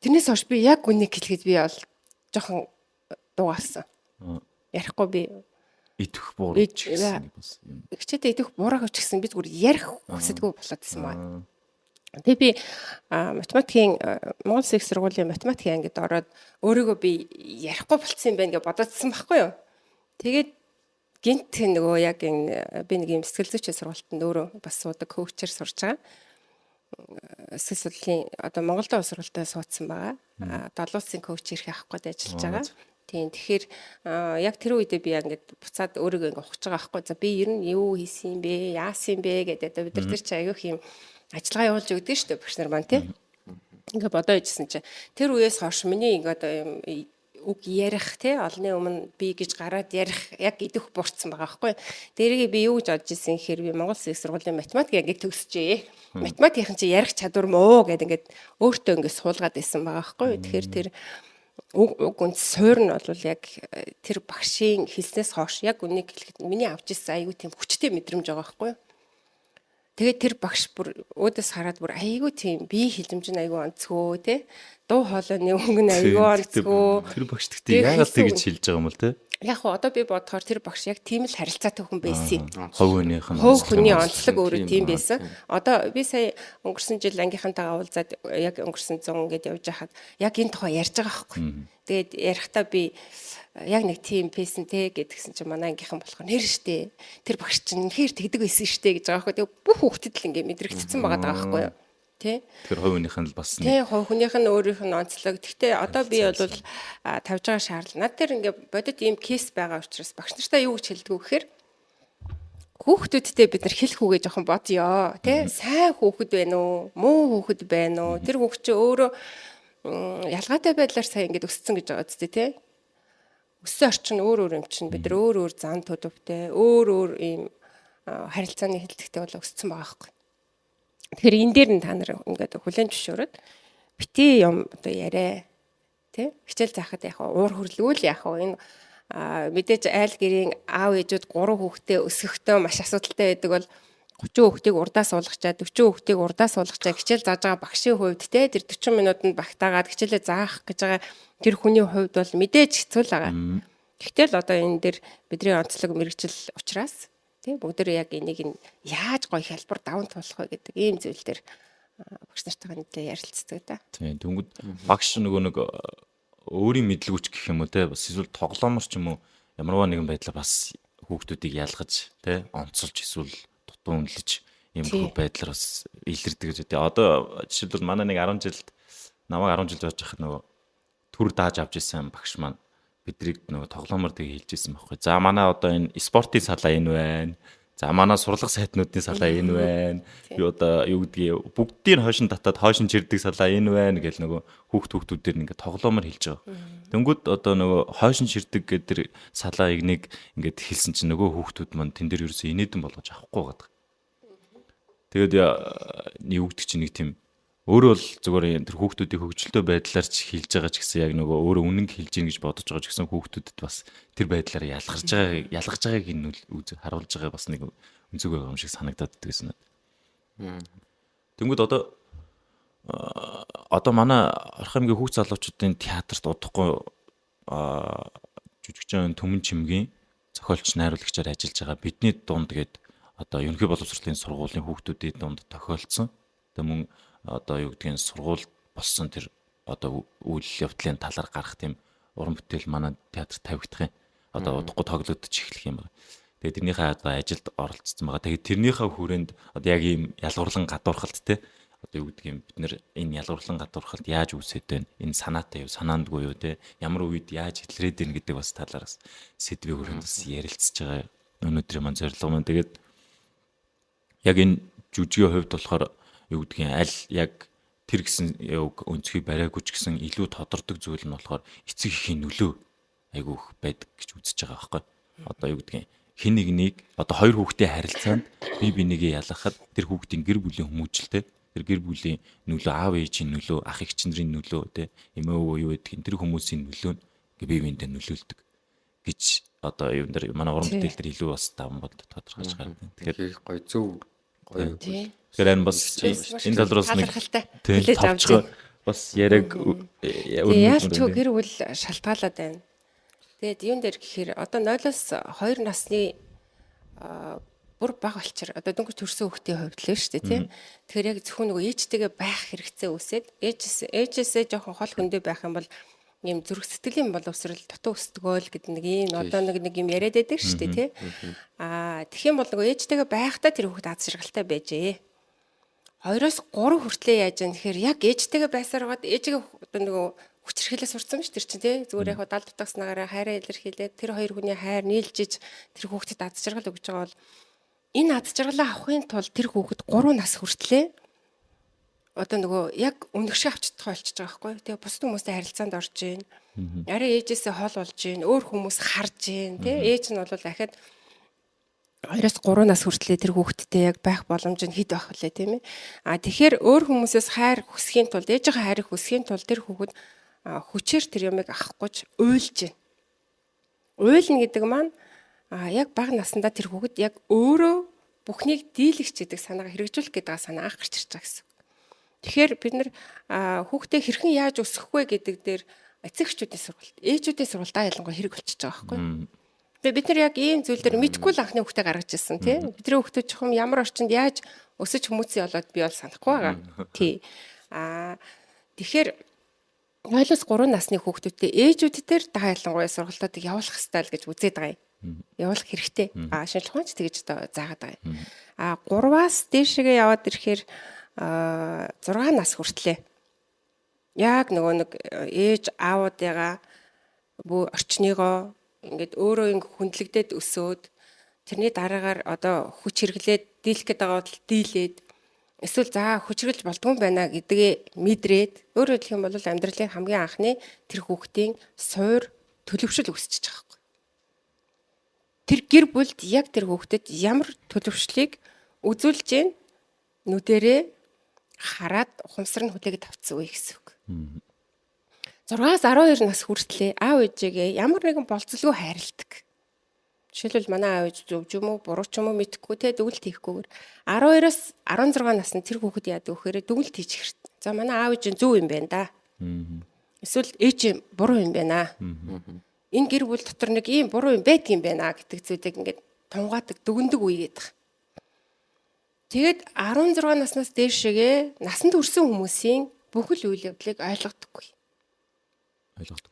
Тэрнээс хойш би яг үнийг хэлэхэд би бол жоохон дуугаалсан. Ярихгүй би идэх буурч гэсэн бас юм. Хичээдээ идэх буурах ч гэсэн би зүгээр ярих хүсдэггүй болоод байсан байна. Тэгээ би математикийн Монгол Улсын их сургуулийн математикийн ангид ороод өөрийгөө би ярихгүй болцсон юм байна гэж бодоодсэн байхгүй юу. Тэгээд гинт нөгөө яг би нэг юм сэтгэл зүйчийн сургуультанд өөрөө бас суудаг коучээр сурч байгаа. Сэтгэл судлалын одоо Монголд улс сургуультаа суудсан байгаа. Долоо улсын коуч ирэх авах гээд ажиллаж байгаа. Тийм тэгэхээр яг тэр үедээ би яг ингээд буцаад өөрийгөө ингээд ухаж байгаа байхгүй. За би ер нь юу хийсэн юм бэ? Яасан юм бэ гэдэг одоо бид нар тэр чинь аягүй юм ажиллагаа явуулж өгдөг шүү дээ багш нар маань тий. Ингээд бодоо ижсэн чинь тэр үеэс хойш миний ингээд одоо юм үг ярих тий олны өмнө би гэж гараад ярих яг идэх буурсан байгаа байхгүй. Дээрээ би юу гэж бодож ирсэн гэхээр би Монгол Улсын их сургуулийн математик ингээд төгсөжээ. Математикийн чи ярих чадвар муу гэдэг ингээд өөртөө ингээд суулгаад байсан байгаа байхгүй. Тэгэхээр тэр уг үнд суур нь бол яг тэр багшийн хэлснээс хойш яг үнийг хэлэхэд миний авч ирсэн айгүй тийм хүчтэй мэдрэмж байгаа байхгүй. Тэгээд тэр багш бүр өөдөөс хараад бүр айгүй тийм бие хэлэмж нь айгүй онцгой те дуу хоолойны өнгө нь айгүй онцгой. Тэр багш тэгтээ яагаад тэгж хэлж байгаа юм бол те? Яг хоо одоо би бодохоор тэр багш яг тийм л харилцаатай хүн байсан. Хов хүнийх нь хүний онцлог өөрөө тийм байсан. Одоо би сая өнгөрсөн жил ангийнхантайгаа уулзаад яг өнгөрсөн 100 ингээд явж хахад яг энэ тухай ярьж байгаа байхгүй. Тэгээд ярихдаа би яг нэг тийм пэсэн те гэдгсэн чинь манай ангийнхан болохоор нэр штэ. Тэр багш чинь нэр тэгдэг байсан штэ гэж байгаа байхгүй. Тэгээд бүх хүүхдэд л ингээд мэдрэгдсэн байгаа даа байхгүй юу? Тэ. Тэр хувь хүнийх нь л бас нэг. Тэ, хувь хүнийх нь өөрийнх нь онцлог. Гэхдээ одоо би бол тавьж байгаа шаардлага. Над тэр ингээд бодит ийм кейс байгаа учраас багш нартаа юу гэж хэлдэг вэ гэхээр хүүхдүүдтэй бид нар хэлэх үгээ жоохон бодё. Тэ, сайн хүүхэд байна уу? Муу хүүхэд байна уу? Тэр хүүхд чи өөрөө ялгаатай байдлаар сайн ингээд өссөн гэж байгаа үстэй тэ. Өссөн орчин өөр юм чинь бид нар өөр зан төлөвтэй, өөр ийм харилцааны хэлтгтэй бол өссөн байгаа байхгүй. Тэгэхээр энэ дээр нь та нар ингээд хүлэн зөвшөөрөд бити юм одоо яриа тий хичээл заахад яг уур хөрлөвөл яг энэ мэдээж айл гэрийн аав ээжүүд 3 хүүхдээ өсгөхдөө маш асуудалтай байдаг бол 30 хүүхдийг урдаа суулгачаа 40 хүүхдийг урдаа суулгачаа хичээл зааж байгаа багшийн хувьд те тэр 40 минутанд багтаагаад хичээлээ заах гэж байгаа тэр хүний хувьд бол мэдээж хэцүү л байгаа. Гэхдээ л одоо энэ дээр бидний онцлог мэрэгжил учраас бүгдээ яг энийг нь яаж гоё хялбар даван туулах вэ гэдэг ийм зүйл дээр багш нартайгаа нийлээ ярилцдаг да. Тийм дүнгууд багш нөгөө нэг өөрийн мэдлэгүч гэх юм уу те бас эсвэл тоглоомор ч юм уу ямарваа нэгэн байдлаар бас хүүхдүүдийг ялгаж те онцолж эсвэл дутуу үнэлж ийм бүх байдлаар бас илэрдэг гэж үү. Одоо жишээлбэл манай нэг 10 жилд намайг 10 жил байж хахад нөгөө төр дааж авч ирсэн багш маань бидрийг нөгөө тоглоомор тийг хэлж ирсэн байхгүй. За манай одоо энэ спортын салаа энэ байна. За манай сурлага сайтнуудын салаа энэ байна. Би одоо юу гэдгийг бүгдийг хойшин татаад хойшин чирдэг салаа энэ байна гэл нөгөө хүүхдүүдээр ингээд тоглоомор хэлж байгаа. Тэнгүүд одоо нөгөө хойшин чирдэг гэдэг салааг нэг ингээд хэлсэн чинь нөгөө хүүхдүүд маань тэн дээр ерөөсөө инээдэн болгож авахгүй байгаа. Тэгээд юу гэдэг чинь нэг тийм өөрөө л зүгээр тэр хүүхдүүдийн хөгжилтэй байдлаар ч хэлж байгаа ч гэсэн яг нөгөө өөрөө үнэн хэлж ийн гэж бодож байгаа ч гэсэн хүүхдүүдэд бас тэр байдлаар ялгаж байгааг энэ харуулж байгаа бас нэг үнцэг байгаа юм шиг санагдаад байсан надад. Тэнгүүд одоо манай Орхон аймгийн хүүхд залуучуудын театрт удахгүй жүжигчин Төмөн Чимгийн зохиолч найруулагчаар ажиллаж байгаа бидний дунд гээд одоо ерөнхий боловсролын сургуулийн хүүхдүүдийн дунд тохиолдсон. Тэгээ мөн одоо юу гэдгийг сургууль болсон тэр одоо үйл явдлын талаар гарах тийм уран бүтээл манай театрт тавигдах юм. Одоо удахгүй тоглогдож эхлэх юм байна. Тэгээд тэрнийхээ ажилд оролцсон байгаа. Тэгээд тэрнийхээ хүрээнд одоо яг ийм ялгуурлан гадуурхалт те одоо юу гэдгийг бид нэр энэ ялгарлан гадуурхалд яаж үүсээд байна? Энэ санаатай юу, санаандгүй юу те? Ямар үед яаж илрээд байна гэдэг бас талаараас сэдвийн хүрээнд бас ярилцж байгаа өнөөдрийн маань зорилго маань. Тэгээд яг энэ жүжигийн хувьд болохоор юу гэдгийг аль яг тэр гэсэн өнцгийг бариагүй ч гэсэн илүү тодордог зүйл нь болохоор эцэг эхийн нөлөө айгүйх байдаг гэж үзэж байгаа байхгүй. Одоо юу гэдгийг хин нэгнийг одоо хоёр хүүхдийн харилцаанд бие бинийгээ ялгахад тэр хүүхдийн гэр бүлийн хүмүүжлтэй тэр гэр бүлийн нөлөө, аав ээжийн нөлөө, ах эгч нарын нөлөө те эмээ өвөө юу гэдгийг тэр хүмүүсийн нөлөө нь бие биендээ нөлөөлдөг гэж одоо юм дээр манай уран бүтээл дээр илүү бас даван бод тодорхойлж байгаа. Тэгэхээр гоё зөв гоё. Тэгэхээр энэ бас энэ талраас нэг хэлээж авч бас яриг яаж ч гэр бүл шалтгаалаад байна. Тэгээд юун дээр гэхээр одоо 0-оос 2 насны бүр бага болчир одоо дөнгөж төрсөн хүүхдийн хувьд л шүү дээ тийм. Тэгэхээр яг зөвхөн нөгөө ээжтэйгээ байх хэрэгцээ үсээд ээжээсээ жоохон хол хөндөө байх юм бол ийм зүрх сэтгэлийн боловсрал дутуу өсдөгөөл гэдэг нэг ийм одоо нэг юм яриад байдаг шүү дээ тийм. Тэгэх юм бол нөгөө ээжтэйгээ байхдаа тэр хүүхд аз жаргалтай байжээ. 2-оос 3 хүртлээр яаж юм тэгэхээр яг ээжтэйгээ байсаар гад ээжигээ одоо нөгөө хүчрхийлээ сурцсан ш тэр чинь тий зүгээр яг далд дутагснаагаараа хайраа илэрхийлээд тэр хоёр хүний хайр нийлжиж тэр хүүхдэд аз жаргал өгж байгаа бол энэ аз жаргалаа авахын тулд тэр хүүхэд 3 нас хүртлээ одоо нөгөө яг өмнөгшөө авчдах болчихж байгаа байхгүй тий бусад хүмүүстэй харилцаанд орж гин арай ээжээсээ хол болж гин өөр хүмүүс харж гин тий ээж нь бол дахиад 2-оос 3 нас хүртлээр тэр хүүхэдтэй яг байх боломж нь хэд байх вүлээ тийм ээ тэгэхээр өөр хүмүүсээс хайр хүсхийн тулд ээжийнхээ хайрыг хүсхийн тулд тэр хүүхэд хүчээр тэр юмыг авахгүйч уйлж байна. Уйлна гэдэг маань яг бага наснда тэр хүүхэд яг өөрөө бүхнийг дийлэгч гэдэг санаагаа хэрэгжүүлэх гэдэг санаа анх гарч ирж байгаа гэсэн. Тэгэхээр бид нар хүүхдээ хэрхэн яаж өсгөх вэ гэдэг дээр эцэгчүүдийн сургалт, ээжүүдийн сургалтаа ялангуяа хэрэг болчихж байгаа байхгүй. Тэгээ бид нар яг ийм зүйл дээр мэдгүй л анхны хүүхдээ гаргаж ирсэн тийм. Бидний хүүхдээ чухам ямар орчинд яаж өсөж хүмүүцээ болоод би бол санахгүй байгаа. Тий. Тэгэхээр 0-оос 3 насны хүүхдүүдтэй ээжүүдээр та ялангуяа сургалтуудыг явуулах хэрэгтэй л гэж үзээд байгаа юм. Явуулах хэрэгтэй. Шинжлэх ухаанч тэгэж одоо заагаад байгаа юм. 3-аас дээшгээ яваад ирэхээр 6 нас хүртлээ. Яг нөгөө нэг ээж аавуудыгаа бүх орчныгоо ингээд өөрөө ингээд хүндлэгдээд өсөөд тэрний дараагаар одоо хүч хэрэглээд дийлэх гэдэг байгаа бол дийлээд эсвэл за хүчрэлж болдгүй юм байна гэдгээ мэдрээд өөрөөр хэлэх юм бол амьдралын хамгийн анхны тэр хүүхдийн суур төлөвшил өсчихөж байгаа байхгүй. Тэр гэр бүлд яг тэр хүүхдэд ямар төлөвшлийг үзүүлж гин нүдэрээ хараад ухамсар нь хүлээгээд тавцсан үе гэсэн үг. 6-аас 12 нас хүртлээр аав ээжигээ ямар нэгэн болцолгүй хайрладаг. Жишээлбэл манай аав ээж зөв ч юм уу буруу ч юм уу мэдэхгүй те дүгэлт хийхгүйгээр 12-оос 16 насны тэр хүүхэд яадаг вэхээр дүгэлт хийж хэрэг. За манай аав ээж зөв юм байна да. Эсвэл ээж буруу юм байна. Энэ гэр бүл дотор нэг ийм буруу юм байдаг юм байна гэдэг зүйлийг ингээд тунгаадаг дүгндэг үе гэдэг. Тэгээд 16 наснаас дээшгээ насанд хүрсэн хүмүүсийн бүхэл үйл явдлыг ойлгодоггүй.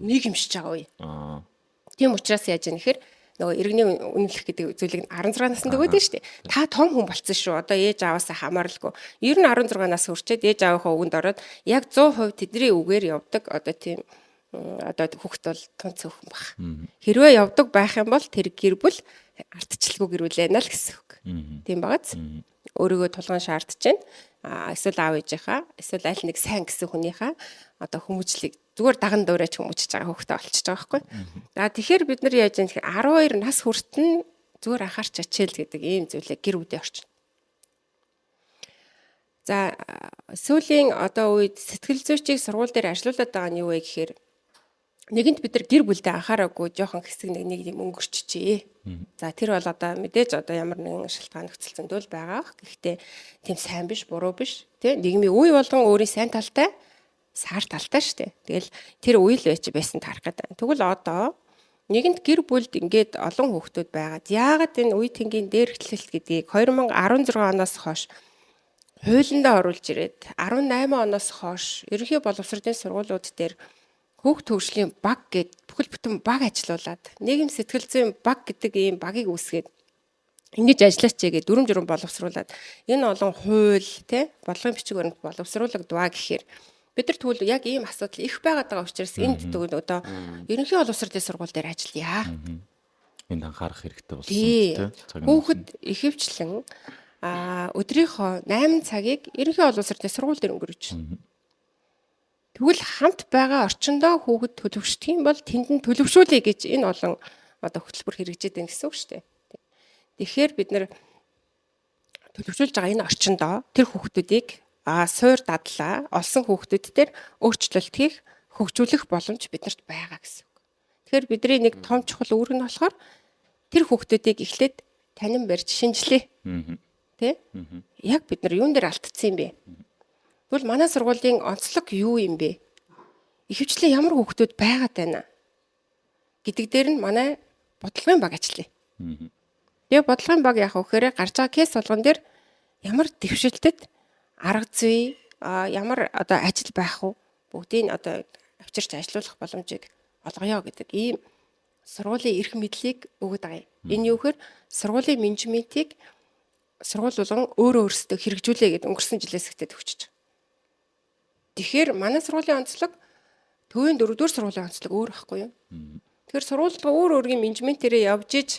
Нийгэмшиж байгаа үе. Тийм учраас яаж юм нэхэр нөгөө иргэний үнэлэх гэдэг зүйлийг 16 наснда өгөөд шүү дээ. Та том хүн болцсон шүү. Одоо ээж аваасаа хамааралгүй. Ер нь 16 нас хүрчээд ээж аавынхаа үгэнд ороод яг 100% тэдний үгээр явдаг. Одоо тийм одоо хүүхэд бол тун цөөхөн баг. Хэрвээ явдаг байх юм бол тэр гэр бүл ардчлалгүй гэр бүл байна л гэсэн үг. Тийм багаз. Өөрийгөө тулган шаардж байна. Эсвэл аав ээжийнхаа, эсвэл аль нэг сайн гэсэн хүнийхээ одоо хүмүүжлийг зүгээр даган дуурайч хүмүүжиж байгаа хүүхдээ олчихж байгаа байхгүй. За тэгэхээр бид нар яаж юм тэгэхээр 12 нас хүртэн зүгээр анхаарч ачаал гэдэг ийм зүйлээ гэр бүлийн орчин. За сүүлийн одоо үед сэтгэл зүйчийг сургууль дээр ажиллаулаад байгаа нь юу вэ гэхээр нэгэнт бид нар гэр бүлдээ анхаараагүй жоохон хэсэг нэг юм өнгөрчихжээ. За тэр бол одоо мэдээж одоо ямар нэгэн шалтгаан нөхцөл зөндөл байгаа. Гэхдээ тийм сайн биш, буруу биш. Тэ нийгмийн үе болгон өөрийн сайн талтай, саар талтай штэ. Тэгэл тэр үе л байсан таарах гэдэг. Тэгвэл одоо нэгэнт гэр бүлд ингээд олон хүүхдүүд байгаад яагаад энэ үе тэнгийн дээрхлэлт гэдгийг 2016 оноос хойш хуулиндаа оруулж ирээд 18 оноос хойш ерөнхий боловсролын сургуулиуд дээр хүүхд төвшлийн баг гэд бүхэл бүтэн баг ажилуулад нийгэм сэтгэл зүйн баг гэдэг ийм багийг үүсгээд ингэж ажиллаач гээ дүрм журм боловсруулад энэ олон хууль тий бодлогын бичиг баримт боловсруулагдваа гэхээр бид нар тэгвэл яг ийм асуудал их байгаад байгаа учраас энд тэгвэл одоо ерөнхий боловсролын сургууль дээр ажиллая. Энд анхаарах хэрэгтэй болсон Тий. тий. Хүүхэд ихэвчлэн өдрийнхөө 8 цагийг ерөнхий боловсролын сургууль дээр өнгөрөөж байна. Тэгвэл хамт байгаа орчиндөө хүүхэд төлөвшдөг юм бол тэнд нь төлөвшүүлээ гэж энэ олон одоо хөтөлбөр хэрэгжээд байна гэсэн үг шүү дээ. Тэгэхээр бид нэр төлөвшүүлж байгаа энэ орчиндөө тэр хүүхдүүдийг суур дадлаа олсон хүүхдүүд дээр өөрчлөлт хийх, хөгжүүлэх боломж биднэрт байгаа гэсэн үг. Тэгэхээр бидний нэг том чухал үүрэг нь болохоор тэр хүүхдүүдийг эхлээд танин барьж шинжилээ. Тэ? Яг бид нар юун дээр алдсан юм бэ? Тэгвэл манай сургуулийн онцлог юу юм бэ? Ихэвчлэн ямар хүүхдүүд байгаад байна гэдэг дээр нь манай бодлогын баг ажиллая. Тэгээ бодлогын баг яах вэ гэхээр гарч байгаа кейс болгон дээр ямар дэвшилтэд арга зүй ямар одоо ажил байх вэ? Бүгдийг одоо авчирч ажилуулах боломжийг олгоё гэдэг ийм сургуулийн эрх мэдлийг өгöd байгаа юм. Энэ юу гэхээр сургуулийн менежментийг сургууль болгон өөрөө өөрсдөө хэрэгжүүлээ гэдэг өнгөрсөн жилээс ихтэй төвчж байгаа. Тэгэхээр манай сургуулийн онцлог төвийн 4-р сургуулийн онцлог өөр байхгүй юу? Тэгэхээр сургуулилга өөр өөрийн менежментээрээ явж иж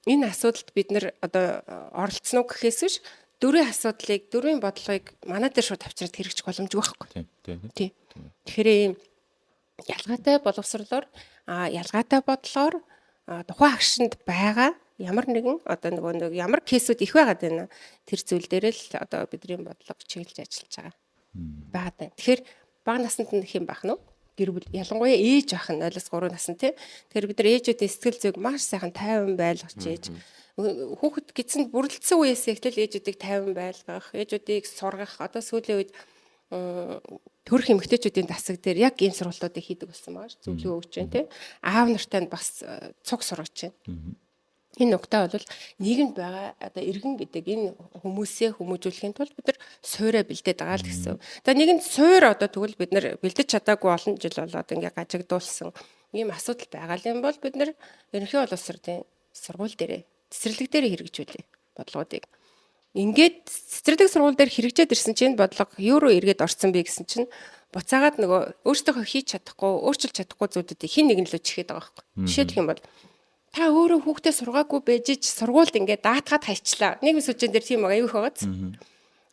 энэ асуудалд бид нэр одоо оролцсон уу гэхээс биш дөрвийн асуудлыг дөрвийн бодлогыг манай дээр шууд авчирд хэрэгжих боломжгүй байхгүй. Тийм. Тэгэхээр ийм ялгаатай боловсролоор ялгаатай бодлоор тухайн агшинд байгаа ямар нэгэн одоо нөгөө ямар кейсүүд их байгаад байна. Тэр зүйл дээр л одоо бидний бодлого чиглэж ажиллаж байгаа. Байгаад байна. Тэгэхээр бага наснд нь хэм байх нь гэр бүл ялангуяа ээж ах нь 0-3 наснд тий. Тэгэхээр бид нар ээжүүдийн сэтгэл зүйг маш сайхан тайван байлгаж ээж хүүхэд гидсэнд бүрлдсэн үеэс эхлэл ээжүүдийг тайван байлгах, ээжүүдийг сургах одоо сүүлийн үед төрөх эмэгтэйчүүдийн дасаг дээр яг ийм сургалтуудыг хийдэг болсон байгаа ш. Зөвлөгөө өгч байна тий. Аав нартай нь бас цуг сургаж байна. Энэ нугтаа бол нийгэмд байгаа одоо иргэн гэдэг энэ хүмүүсээ хүмүүжүүлэхийн тулд бид нар суурэ бэлдээд байгаа л гэсэн. За нэгэн суур одоо тэгвэл бид нар бэлдэж чадаагүй олон жил болоод ингээ гажигдуулсан ийм асуудал байгаа юм бол бид нар ерөнхий боловсролын сургууль дээрээ цэцэрлэг дээрээ хэрэгжүүлээ бодлогуудыг. Ингээд цэцэрлэг сургууль дээр хэрэгжээд ирсэн чинь бодлого юу руу эргээд орсон бэ гэсэн чинь буцаагаад нөгөө өөртөө хийж чадахгүй, өөрчилж чадахгүй зүйлүүдийг хин нэгэн лөө чихээд байгаа байхгүй. Жишээлх юм бол та өөрөө хүүхдээ сургаагүй байж сургуульд ингээд даатгаад хайчлаа. Нийгмийн сүлжээн дээр тийм аюу их байгааз.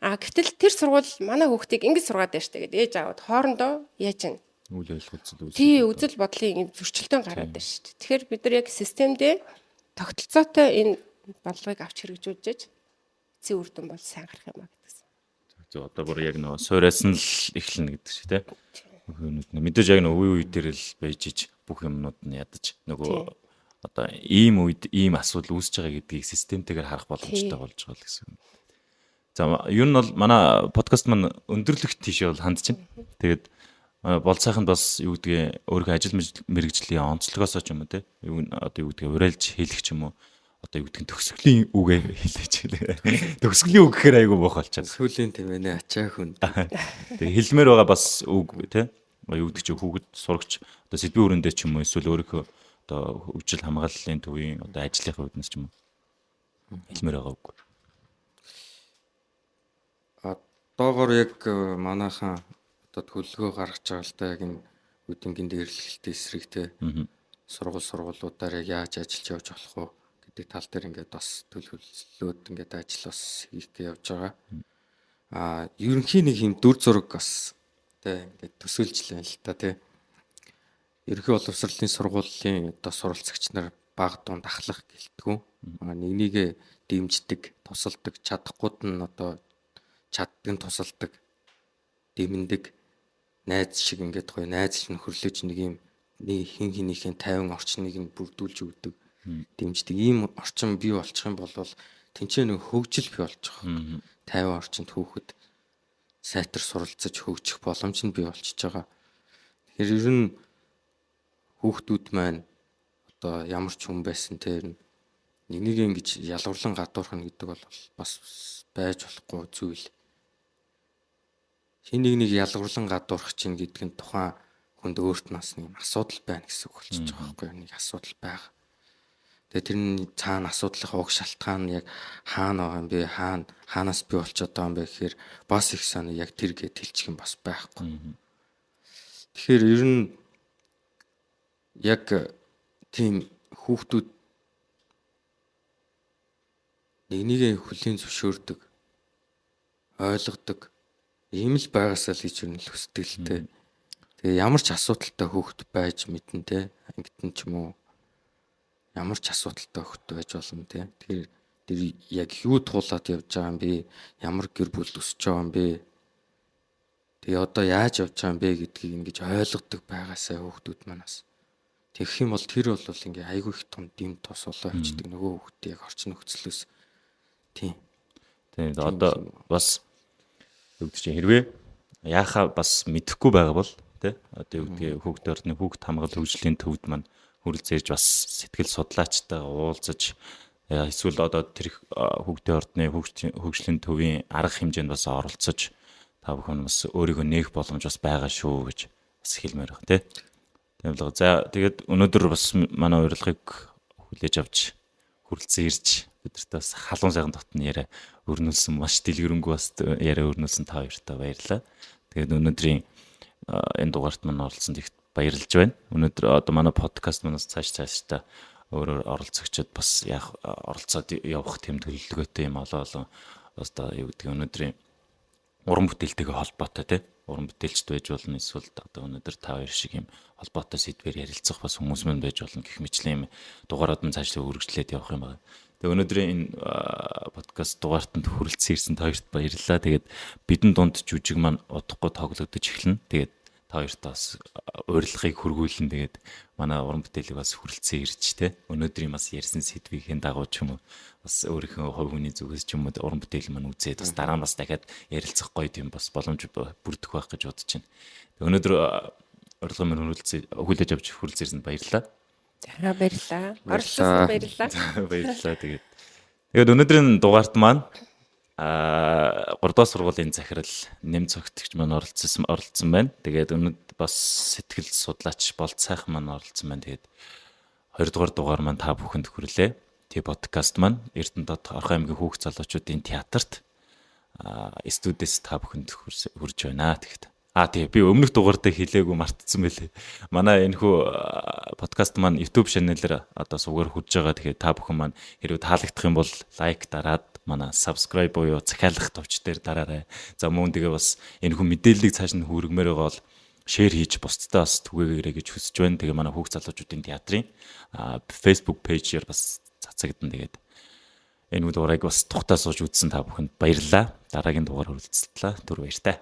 Гэтэл тэр сургууль манай хүүхдийг ингэж сургаад байж та гэдэг ээж аавд хоорондоо яаж ийн үйл ойлголцол үүсгэж. Тий, үзэл бодлын зөрчилдөөн гараад байна шүү дээ. Тэгэхээр бид нар яг системдээ тогтолцоотой энэ бодлогыг авч хэрэгжүүлж эцсийн үр дүн бол сайн гарах юм а гэдгсэн. Зөв одоо бүр яг нөө суураас нь л эхлэнэ гэдэг шиг тий. Мэдээж яг нөө үе үе дээр л байж иж бүх юмнууд нь ядаж нөгөө одоо ийм үед ийм асуудал үүсэж байгаа гэдгийг системтэйгээр харах боломжтой болж байгаа л гэсэн. За ер нь бол манай подкаст маань өндөрлөгт тийшээ бол хандж байна. Тэгээд бол сайхан бас юу гэдгийг өөрийнхөө ажил мэргэжлийн онцлогоос ч юм уу те одоо юу гэдгийг урайлж хэлэх ч юм уу одоо юу гэдгийг төгсгөлийн үгээр хэлээч хэлээ. Төгсгөлийн үг гэхээр айгүй бох болчиход. Сүүлийн тийм ээ ачаа хүн. Тэгээ хэлмээр байгаа бас үг те юу гэдэг чи хүүхэд сурагч одоо сэдвийн өрөөндөө ч юм уу эсвэл өөрийнхөө одоо хөгжил хамгааллын төвийн одоо ажлынхаа үднэс ч юм уу хэлмээр байгаа үг. Доогоор яг манайхан одоо төлөвлөгөө гаргаж байгаа л да яг энэ үдингийн дээрлэлтийн эсрэг те сургуулиудаар яаж ажиллаж явж болох вэ гэдэг тал дээр ингээд бас төлөвлөлөөд ингээд ажил бас хийхдээ явж байгаа. Ерөнхийн нэг юм дүр зураг бас те ингээд төсөөлж байна л та те. Ерөнхий боловсролын сургуулийн одоо суралцагч нар баг дунд ахлах гэлтгүү. Нэгнийгээ дэмждэг, тусалдаг, чадахгүйд нь одоо чаддаг, тусалдаг, дэмэндэг, найз шиг ингээд гоё найз нөхөрлөж нэг юм хин хинийхээ 50 орчныг нь бүрдүүлж өгдөг, дэмждэг. Ийм орчин бий болчих юм бол тэнцээ нэг хөгжил бий болж байгаа. 50 орчинд хүүхэд сайтар суралцаж хөгжих боломж нь бий болчихж байгаа. Тэгэхээр ер нь хүүхдүүд маань одоо ямар ч хүн байсан тэр нэг ингэж ялгарлан гадуурх нь гэдэг бол бас байж болохгүй зүйл. Хин нэг ялгарлан гадуурх чинь гэдэг нь тухайн хүнд өөрт нас нэг асуудал байна гэсэн үг болчихж байгаа байхгүй юу? Нэг асуудал байгаа. Тэгээ тэрний цаана асуудлах уг шалтгаан яг хаана байгаа юм бэ? Хаанаас би болчиход байгаа юм бэ гэхээр бас их санаа яг тэр гээд хэлчих юм бас байхгүй. Тэгэхээр ер нь яг тийм хүүхдүүд нэгнийг хүлийн зөвшөөрдөг, ойлгодог ийм л байгаасаа л гэж юу л хүсдэг л дээ. Тэгээ ямар ч асуудалтай хүүхэд байж мэдэн те ангитэн ч юм уу ямар ч асуудалтай хүүхэд байж болно те. Тэгэхээр тэр яг юу туулаад явж байгаа юм бэ? Ямар гэр бүл өсөж байгаа юм бэ? Тэгээ одоо яаж явж байгаа юм бэ гэдгийг ингэж ойлгодог байгаасаа хүүхдүүд манаас. Тэгэх юм бол тэр бол ингээ айгүй их том дэм тос болоо явчихдаг нөгөө хүүхдээ яг орчин нөхцлөөс тийм. Тэгээд одоо бас юу гэдэг чинь хэрвээ яахаа бас мэдэхгүй байгаа бол тий одоо юу гэдгийг хүүхд орны хүүхд хамгаалал хөгжлийн төвд маань хүрэлцээж бас сэтгэл судлаачтай уулзаж эсвэл одоо тэр хүүхдийн ордны хөгжлийн төвийн арга хэмжээнд бас оролцож та бүхэн бас өөрийгөө нээх боломж бас байгаа шүү гэж бас хэлмээр байна тий. За тэгээд өнөөдөр бас манай урилгыг хүлээж авч хүрэлцэн ирж бидэртээ бас халуун сайхан дотны яриа өрнүүлсэн маш дэлгэрэнгүй бас яриа өрнүүлсэн та хоёртаа баярлалаа. Тэгээд өнөөдрийн энэ дугаарт маань оролцсонд их баярлж байна. Өнөөдөр одоо манай подкаст манаас цаашдаа өөрөөр оролцогчдод бас оролцоод явах тэм төлөвлөгөөтэй юм олоо одоо юу гэдэг өнөөдрийн уран бүтээлтэйгээ холбоотой тий уран бүтээлчд байж болно эсвэл одоо өнөөдөр та хоёр шиг юм холбоотой сэдвээр ярилцах бас хүмүүс мань байж болно гэх мэтлэн юм дугаарууд нь цаашдаа үргэлжлээд явах юм байна. Тэгээ өнөөдрийн энэ подкаст дугаартанд хүрэлцэн ирсэн та хоёрт баярлалаа. Тэгээд бидэн дунд жүжиг маань удахгүй тоглогдож эхэлнэ. Тэгээд та хоёртаа бас урилгыг хөргүүлэн тэгээд манай уран бүтээлийг бас хүрэлцэн ирж те өнөөдрийн бас ярьсан сэдвийн дагуу ч юм уу бас өөрийнхөө хувь хүний зүгээс ч юм уу уран бүтээл маань үзээд бас дараа нь бас дахиад ярилцах гоё тийм бас боломж бүрдэх байх гэж бодож байна. Тэгээд өнөөдөр урилга маань хүлээж авч хүрэлцэн ирсэнд баярлалаа. За баярлалаа. Оролцсонд баярлалаа. Баярлалаа. Тэгээд өнөөдрийн дугаарт маань 3 дугаар сургуулийн захирал нэм цогтгч маань оролцсон байна. Тэгээд өнөөдөр бас сэтгэл судлаач болт сайхан маань оролцсон байна. Тэгээд 2 дугаар дугаар маань та бүхэнд хүрлээ. Тэ подкаст маань Эрдэнэт Орхон аймгийн хүүхд залуучуудын театрт студиэс та бүхэнд хүрж байна. Тэгээд би өмнөх дугаард хэлээгүй мартцсан байлээ. Манай энэхүү подкаст маань YouTube channel-ээр одоо сувгаар хүрж байгаа. Тэгэхээр та бүхэн маань хэрвээ таалагдах юм бол лайк дараад манай subscribe буюу захиалах товч дээр дараарай. За мөн тэгээ бас энэхүү мэдээллийг цааш нь хүргэмээр байгаа бол шеэр хийж бусдтай бас түгээгээрэй гэж хүсэж байна. Тэгээ манай хүүхд залуучуудын театрын Facebook page-ээр бас цацагдана. Тэгээд энэ дугаарыг бас тухтаа сууж үзсэн та бүхэнд баярлалаа. Дараагийн дугаар хүрэлцлээ. Түр баяртай.